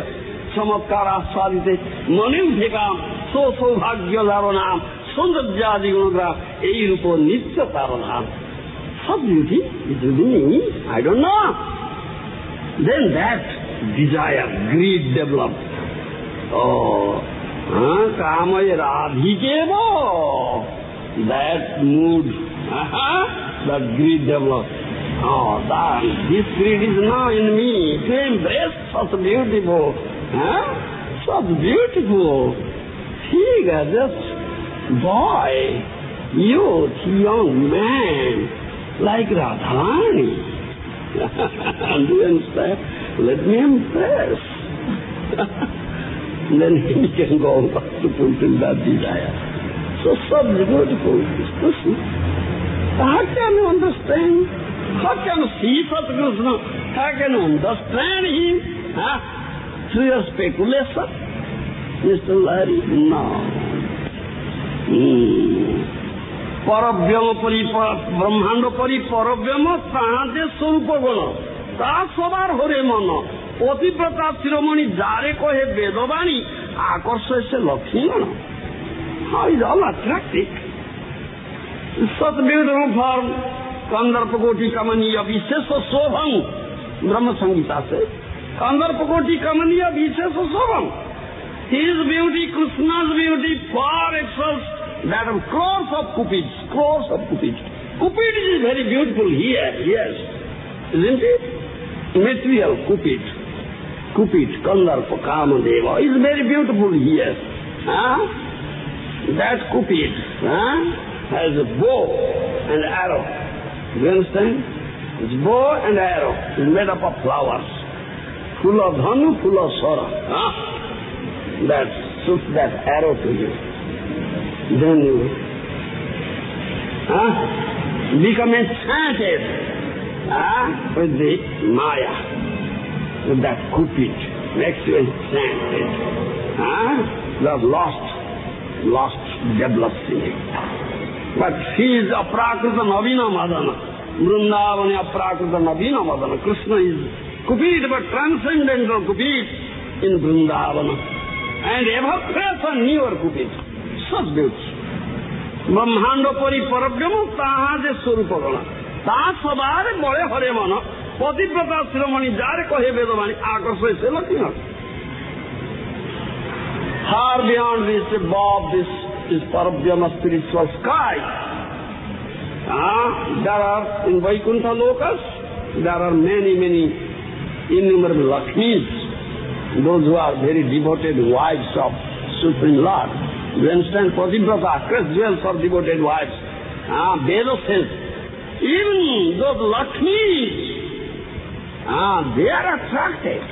chamatkar aswadite, mane utheka, so saubhagya daro naam, saundarjadi gunagram, ei rupa nitya taro naam. such beauty is within me? I don't know. Then that desire, greed developed. Oh, Kamaya Radhikevo. That mood, that greed developed. Oh, this greed is now in me to embrace such beautiful, such beautiful. Figure, just boy, youth, young man, like Radharani. Do you understand? Let me impress. Then he can go on to fulfill that desire. So beautiful is Krishna. How can you understand? How can you see such Krishna? How can you understand him? Through your speculation? Mr. Larry? No. Paravyam pari brahmando pari paravyam tahaje swarupa guna ta sabar hore mana patiprata shiromani jare kohe vedavani akarsha se lakshmi guna. How is all attractive? Such beautiful form. Kandarpakoti kamaniya vishesha sobham. Brahma Samhita says. Kandarpakoti kamaniya vishesha sobham. His beauty, Krishna's beauty, far excels that of crores of cupids. Crores of cupids. Cupid is very beautiful here, yes. Isn't it? Material Cupid. Cupid, Kandarpa Kamadeva is very beautiful here. That Cupid has a bow and arrow. Do you understand? It's bow and arrow. It's made up of flowers. Full of dhanu, full of sorrow. That suits that arrow to you. Then you become enchanted with the Maya, with that Cupid. Makes you enchanted. You have lost develops in it. But he is aprakrita navina madana. Vrindavani aprakrita navina madana. Krishna is Cupid, but transcendental Cupid in Vrindavana. And ever fresh and newer Cupid. Such beauty. Brahmando pari paravyam tahaje swarupa guna. Ta sabare bade hare mana. Patiprata shiromani jare kohe vedavani akarsha se lakshmi. Far beyond this, above this is Paravyama spiritual sky. There are, in Vaikuntha Lokas, there are many innumerable Lakshmis, those who are very devoted wives of Supreme Lord. You understand? Pativrata, crest jewels of devoted wives. Veda says, even those Lakshmis, they are attracted.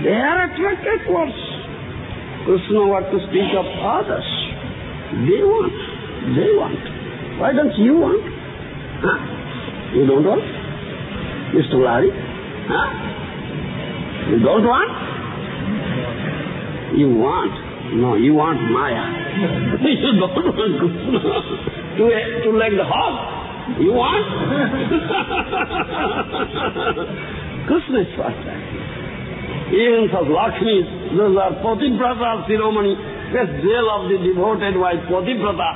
They are attracted towards Krishna, what to speak of others. They want. Why don't you want? You don't want? Mr. Larry? You don't want? You want. No, you want Maya. You don't want Krishna to like the hog. You want? Krishna is first. Even such Lakshmis, those are Pativrata Shiromani, best jewel of the devoted wife, Pativrata,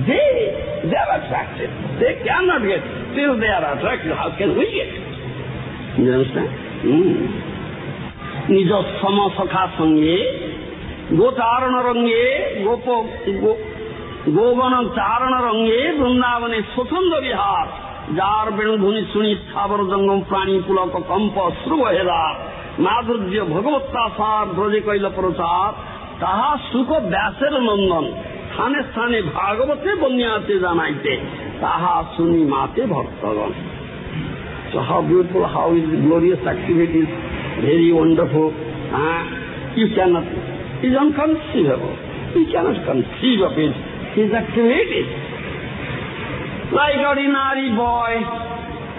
they are attracted. They cannot get. Till they are attracted, how can we get? You understand? Nija sama sakha sange, gocharana range, govana charana range, vrindavane swachanda vihar, jar benudhuni suni thavar jangam prani pulaka kampa sruva heda, madhurya bhagavatta sar braje kaila prasad, taha sukha vyasera nandan, thane sthane bhagavate banyate janaite, taha suni mate bhaktagan. So how beautiful, how is the glorious activities, very wonderful. You cannot, it is unconceivable. You cannot conceive of it, his activities. Like ordinary boy,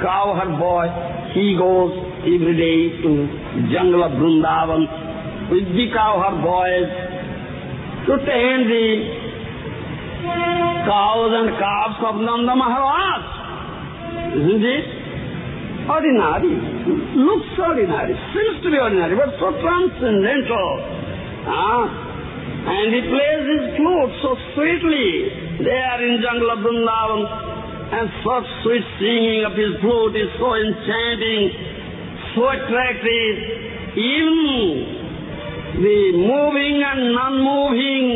cowherd boy, he goes every day to jungle of Vrindavan with the cowherd boys to tend the cows and calves of Nanda Maharaj. Isn't it? Ordinary, looks ordinary, seems to be ordinary, but so transcendental. And he plays his flute so sweetly. They are in jungle of Vrindavan. And such sweet singing of his flute is so enchanting, so attractive. Even the moving and non-moving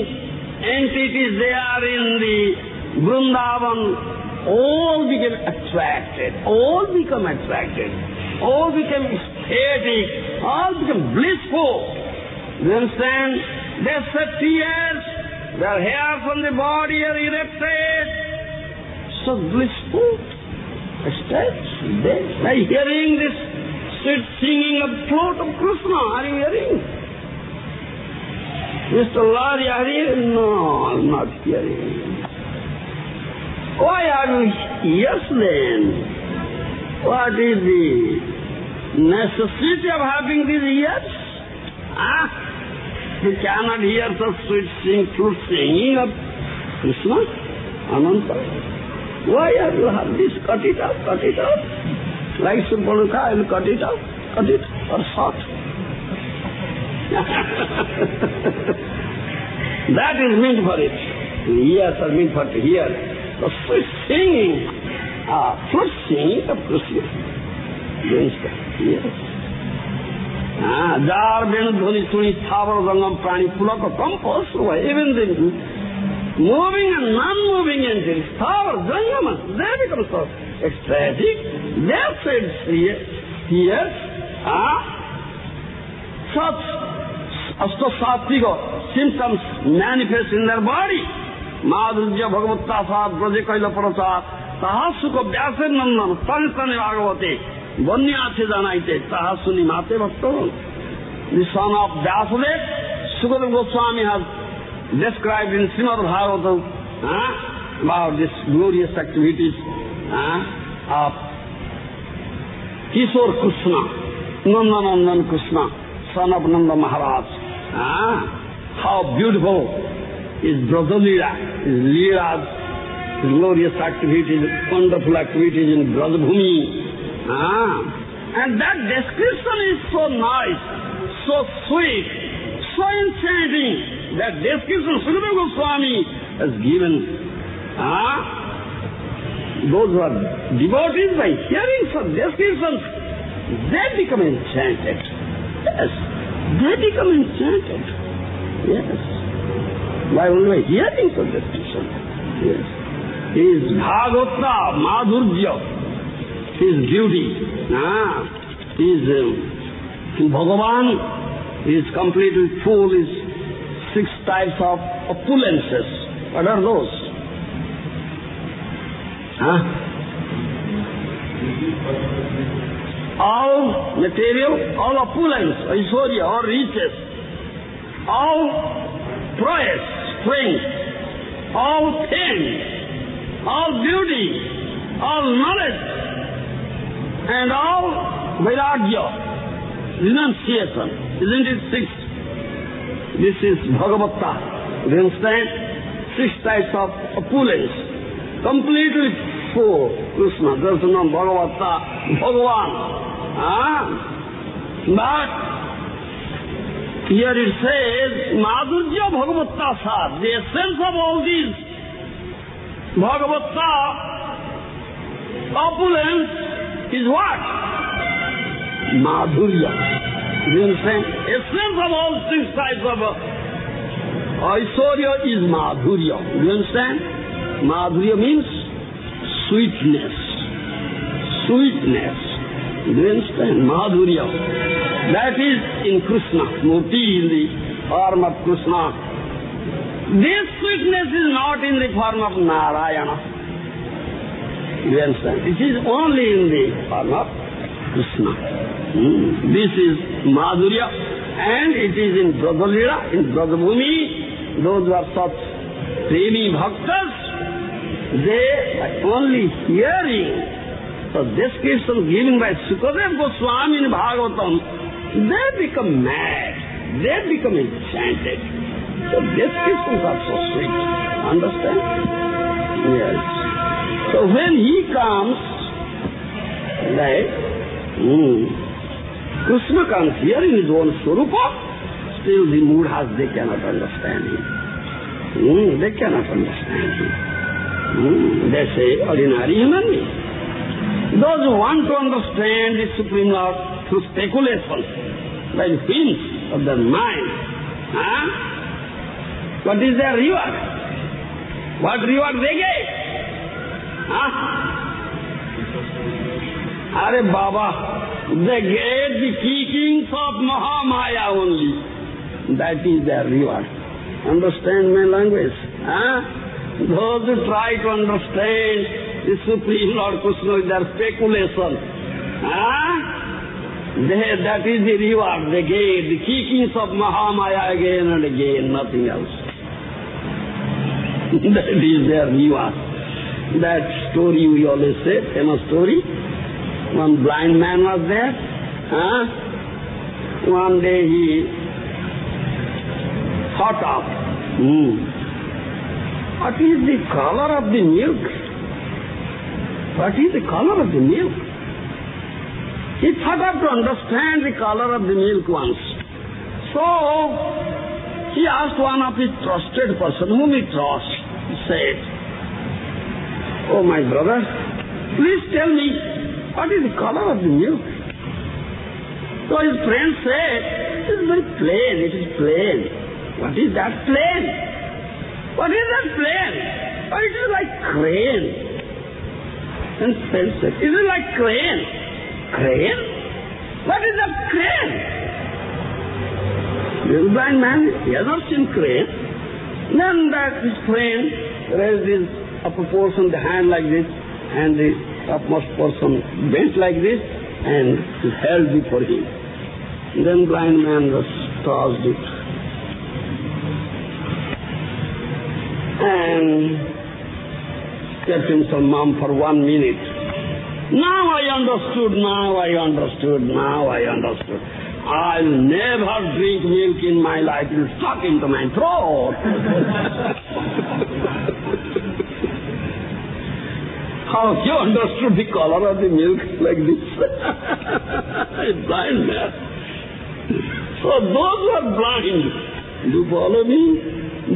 entities there in the Vrindavan all became attracted, all become ecstatic, all become blissful. You understand? They shed tears, their hairs on the body are erected. So blissful, ecstatic. By hearing this sweet singing of flute of Krishna, are you hearing? Mr. Lord, are you hearing? No, I'm not hearing. Why are you? Yes, then. What is the necessity of having these ears? You cannot hear such sweet flute singing of Krishna, Ananta. Why are you have this? Cut it out. Like Subhanuka, I will cut it out, or short. That is meant for it. The ears are meant for to hear the sweet singing, flute singing of Krishna. Yes. Jar Venu Dhuni Suni Thavar Zangam Prani Pulaka Compos, even the moving and non-moving entities, Thavar Zangamas, they become so ecstatic. Their tears, such astasattviga symptoms manifest in their body. Madhurya Bhagavatta Saad Braja Kaila Prasad Tahasuka Vyasa Nandan Tanistani Bhagavate Vanyate Janaite Tahasuni Mate Bhaktavan. The son of Vyasadeva, Sukadeva Goswami has described in Srimad Bhagavatam about these glorious activities of Kishore Krishna, Nandanandan Krishna, son of Nanda Maharaj. How beautiful is Brajalila, is Leela's glorious activities, wonderful activities in Brajabhumi. And that description is so nice, so sweet, so enchanting. That description Sukadeva Goswami has given. Those who are devotees, by hearing such descriptions, they become enchanted. Yes, they become enchanted. Yes. By only hearing such description. Yes. His Bhagavata, Madhurya, his beauty, his Bhagavan is completely full, is 6 types of opulences. What are those? All material, all opulence, Aishwarya, all riches, all prowess, strength, all fame, all beauty, all knowledge, and all vairagya, renunciation. Isn't it 6? This is Bhagavata. You understand? 6 types of opulence. Completely full. Krishna, Darshanam, Bhagavata, Bhagavan. But here it says, Madhurya Bhagavata Sar. The essence of all these Bhagavata opulence is what? Madhurya. You understand? Essence of all 6 types of Aishwarya is Madhurya. You understand? Madhurya means sweetness. Sweetness. Do you understand? Madhurya. That is in Krishna, Murti, in the form of Krishna. This sweetness is not in the form of Narayana. You understand? It is only in the form of Krishna. This is Madhurya, and it is in Brajalila, in Brajabhumi. Those who are such premi bhaktas, they are only hearing the description given by Sukadeva Goswami in Bhagavatam, they become mad, they become enchanted. The descriptions are so sweet. Understand? Yes. So when he comes, like, Krishna comes here in his own Swarupa, still the mudhas, they cannot understand him. They cannot understand him. They say ordinary human beings. Those who want to understand the Supreme Lord through speculation, by the whims of their mind, what is their reward? What reward they get? Are Baba, they get the kickings of Mahamaya only. That is their reward. Understand my language? Those who try to understand the Supreme Lord Krishna with their speculation, that is the reward they get, the kickings of Mahamaya again and again, nothing else. That is their reward. That story we always say, famous story. One blind man was there. One day he thought of, what is the color of the milk? What is the color of the milk? He thought of to understand the color of the milk once. So he asked one of his trusted person, whom he trusts. He said, "Oh my brother, please tell me, what is the color of the milk?" So his friend said, "It is very plain, it is plain." "What is that plain? What is that plain?" "Oh, it is like crane." And friend said, "Is it like crane?" "Crane? What is that crane?" This blind man, he has not seen crane. Then that his friend raised his upper portion, the hand like this, and the topmost portion bent like this, and held before him. Then blind man just tossed it. And kept himself mum for 1 minute. Now I understood. I'll never drink milk in my life. It will stuck into my throat. How you understood the color of the milk like this? A blind man. So those who are blind, do you follow me?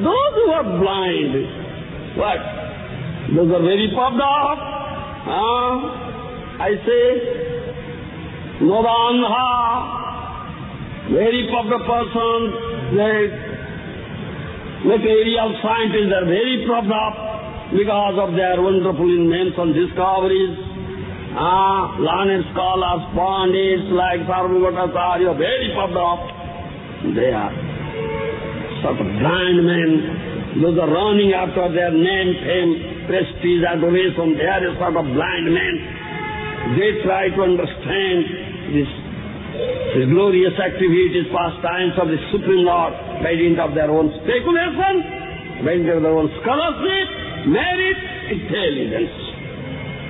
Those who are blind, what? Those are very puffed up. I say, Nodandha, very puffed up person, the material scientists are very puffed up because of their wonderful inventions, discoveries. Learned scholars, pandits like Sarvabhaumacharya, very puffed up. They are sort of blind men. Those are running after their name, fame, prestige, adoration. They are a sort of blind men. They try to understand this glorious activities, pastimes of the Supreme Lord by dint of their own speculation, by dint of their own scholarship, merit, intelligence.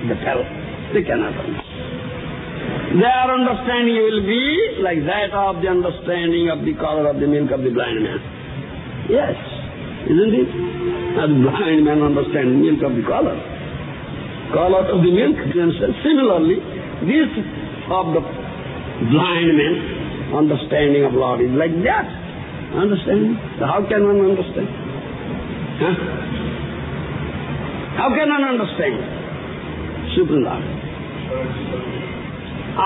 The fellow, they cannot understand. Their understanding will be like that of the understanding of the color of the milk of the blind man. Yes, isn't it? As blind man understand milk of the color of the milk. Similarly, this of the blind man understanding of Lord is like that. Understand? So how can one understand? How can one understand Supreme Lord?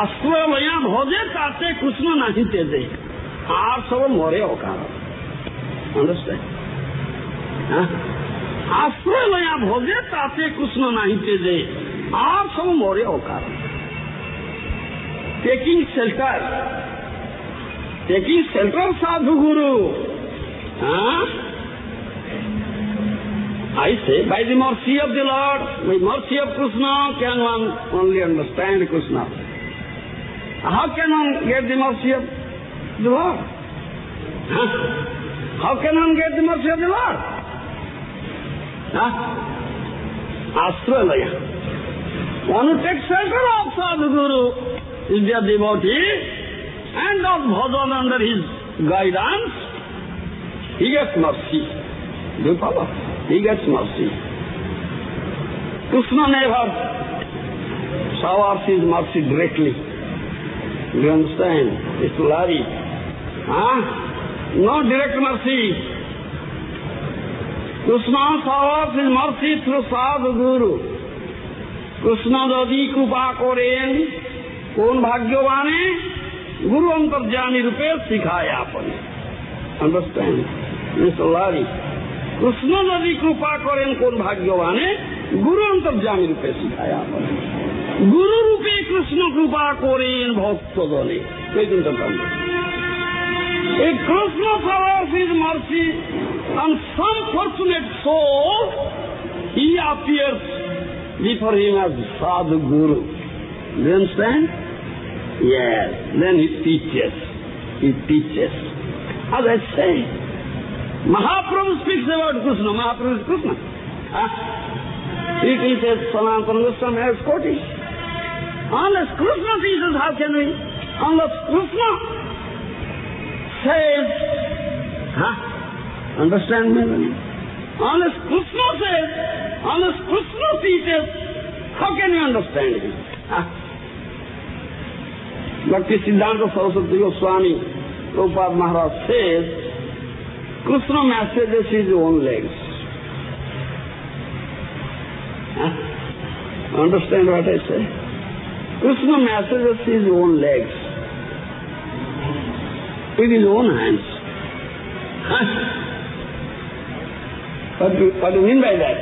Ashraya bhoje tate kuchno nahi teze. Aar sab more okara. Understand? Ashraya bhoje tate kuchno nahi teze. Aar sab more okara. Taking shelter sadhu guru. I say, by the mercy of the Lord, by mercy of Krishna, can one only understand Krishna. How can one get the mercy of the Lord? How can one get the mercy of the Lord? Ashraya. One who takes shelter of sadhu guru is their devotee and does bhajan under his guidance, he gets mercy. Do you follow? He gets mercy. Krishna never showers his mercy directly. Do you understand? It's Tulari. No direct mercy. Krishna showers his mercy through sadhu guru. Krishna যদি কৃপা করেন কোন ভাগ্যবানে গুরু অন্তর্যামী রূপে শিখায় আপনি। Understand, Mr. Lari? Krishna যদি কৃপা করেন কোন ভাগ্যবানে গুরু অন্তর্যামী রূপে শিখায় আপনি। গুরু রূপে কৃষ্ণ কৃপা করেন ভক্তজনে। If Krishna showers his mercy on some fortunate soul, he appears before him as sadhu guru. Do you understand? Yes. Then he teaches. He teaches. As I say, Mahaprabhu speaks about Krishna. Mahaprabhu is Krishna. He teaches Sanatana Goswami has quoted. Unless Krishna teaches, how can we? Unless Krishna says, understand me? Unless Krishna says, unless Krishna teaches, how can you understand him? Bhakti Siddhanta Saraswati Goswami Prabhupada Maharaj says, Krishna massages his own legs. Understand what I say? Krishna massages his own legs with his own hands. What do you mean by that?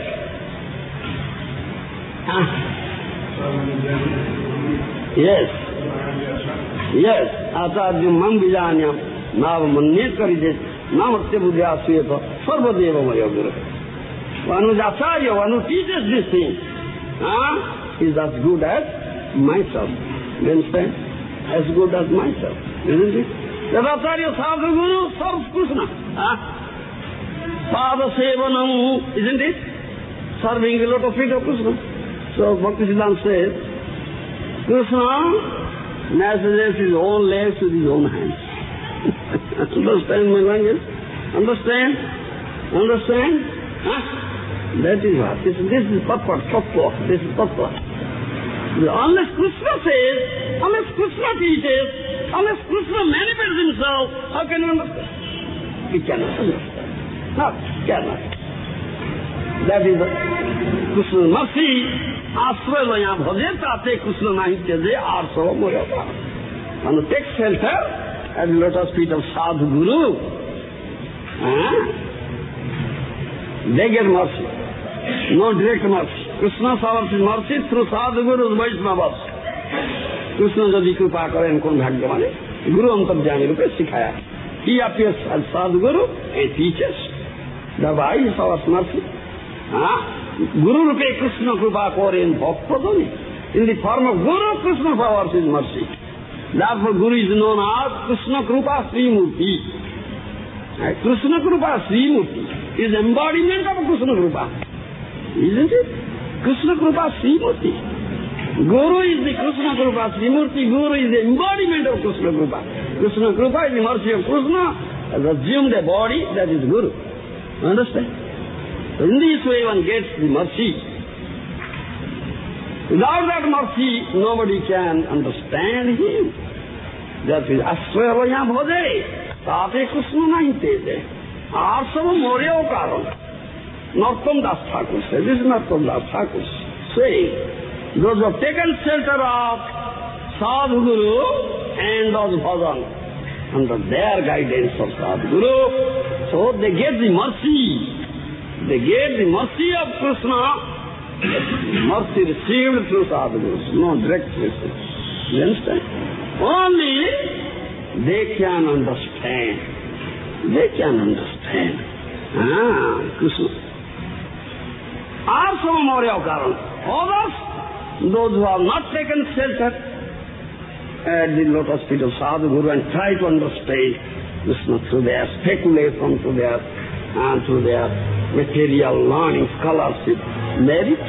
Yes. Yes. Acharya man vijanyam nav mannet karide namatya buddhyasuyata sarvadeva maya guru. One who is Acharya, one who teaches this thing, is as good as myself. You understand? As good as myself. Isn't it? The Acharya Sadhu Guru serves Krishna. Pada Sevanam, isn't it? Serving the lotus feet of Krishna. So Bhakti Siddhanta says, Krishna massages his own legs with his own hands. Understand my language? Understand? Understand? That is what. This is tattva, tattva. This is tattva. Unless Krishna says, unless Krishna teaches, unless Krishna manifests himself, how can you understand? We cannot understand. No, cannot. That is Krishna's mercy. Ashraya bhaje tate Krishna nahi tyaje arsava moyata. And take shelter at the lotus feet of Sadhu Guru. They get mercy. No direct mercy. Krishna showers his mercy through Sadhu Guru's Vaishnavas. Krishna jadi kripa karen kon bhagyamane Guru antarjami rupe sikhaya. He appears as Sadhu Guru and teaches. Thereby he showers mercy. Guru rupe Krishna kripa karen bhaktajane. In the form of Guru, Krishna showers his mercy. Therefore Guru is known as Krishna Kripa Srimurti. Krishna Kripa Srimurti is embodiment of Krishna Kripa. Isn't it? Krishna Kripa Srimurti. Guru is the Krishna Kripa Srimurti. Guru is the embodiment of Krishna Kripa. Krishna Kripa is the mercy of Krishna has assumed a body, that is Guru. Understand? So in this way one gets the mercy. Without that mercy, nobody can understand him. That is Ashraya bhaje tate Krishna nahi teze arsava morya karan. Narottam Das Thakur says, this is Narottam Das Thakur saying, those who have taken shelter of Sadhu Guru and those bhajan under their guidance of Sadhu Guru, so they get the mercy. They get the mercy of Krishna, mercy received through Sadhu Guru, no direct message. You understand? Only they can understand. They can understand. Krishna. Arsava Maurya Karan. Others, those who have not taken shelter at the lotus feet of Sadhu Guru and try to understand Krishna through their speculation, through their material learning, scholarship, merit,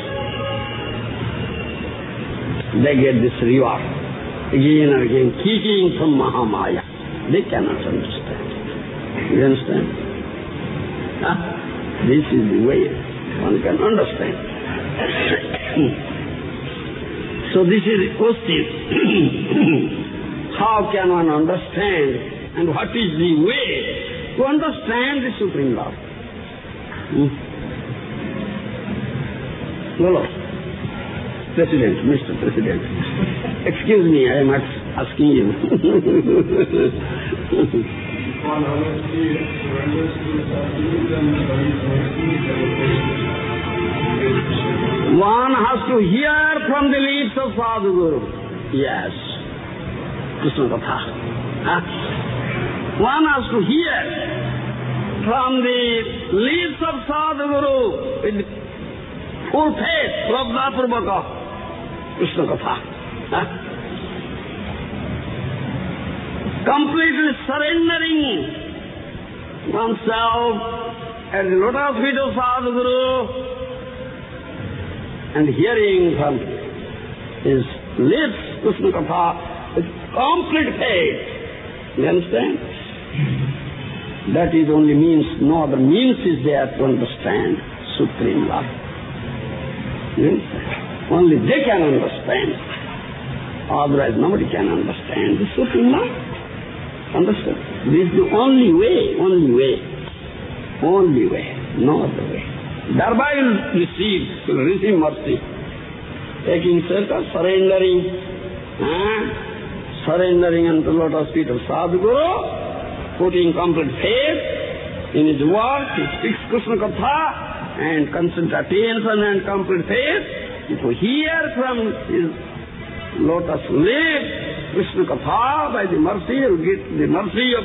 they get this reward. Again and again, kicking from Mahamaya. They cannot understand. You understand? This is the way one can understand. So this is the question. How can one understand and what is the way to understand the Supreme Lord? Hello. President, Mr. President. Excuse me, I am asking you. One has to hear from the lips of Sadhu Guru. Yes. Krishna Katha. One has to hear from the lips of Sadhu Guru with full faith, Shraddha Purvaka, Krishna Katha. Completely surrendering oneself at the lotus feet of Sadhu Guru and hearing from his lips Krishna Katha with complete faith. You understand? That is only means, no other means is there to understand supreme love. You understand? Only they can understand. Otherwise nobody can understand the supreme love. Understand? This is the only way, no other way. Thereby you will receive mercy. Taking shelter, surrendering unto the lotus feet of Sadhu Guru, putting complete faith in his work, he speaks Krishna Katha, and concentrate attention and complete faith. If you hear from his lotus lips Krishna Katha, by the mercy, you get the mercy of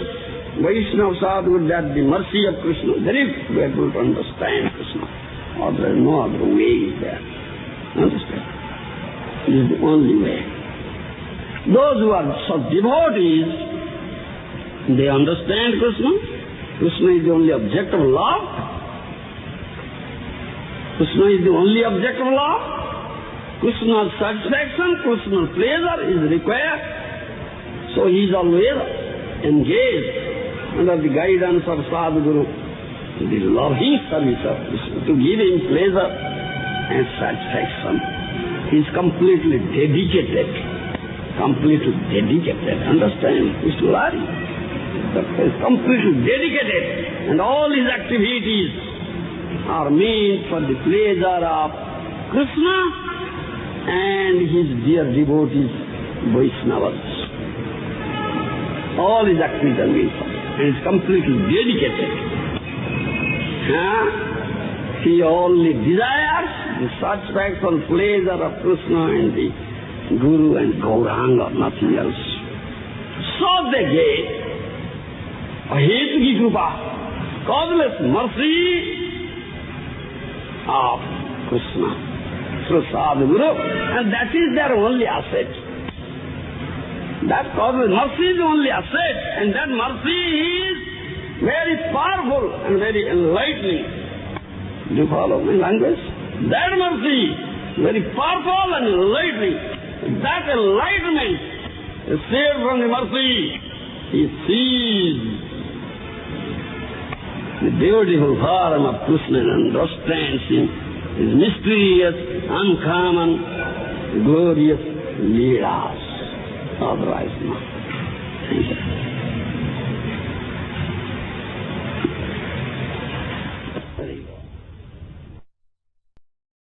Vaishnava Sadhu, that the mercy of Krishna, then you will be able to understand Krishna. Otherwise, no other way is there. Understand? This is the only way. Those who are such devotees, they understand Krishna. Krishna is the only object of love. Krishna is the only object of love. Krishna's satisfaction, Krishna's pleasure is required. So he is always engaged under the guidance of Sadhu Guru, the loving service of Krishna, to give him pleasure and satisfaction. He is completely dedicated. Understand? Krishna Lari. He is completely dedicated, and all his activities are meant for the pleasure of Krishna and his dear devotees, Vaishnavas. All his activities are meant for it, and he is completely dedicated. He only desires the satisfaction, pleasure of Krishna and the Guru and Gauranga, nothing else. So they get Ahetuki Krupa, causeless mercy of Krishna through Sadhu Guru, and that is their only asset. That causeless mercy is the only asset, and that mercy is very powerful and very enlightening. Do you follow my language? That mercy, very powerful and enlightening. That enlightenment is saved from the mercy. He sees the beautiful form of Krishna and understands him, his mysterious, uncommon, glorious leelas. Otherwise, no. Thank you.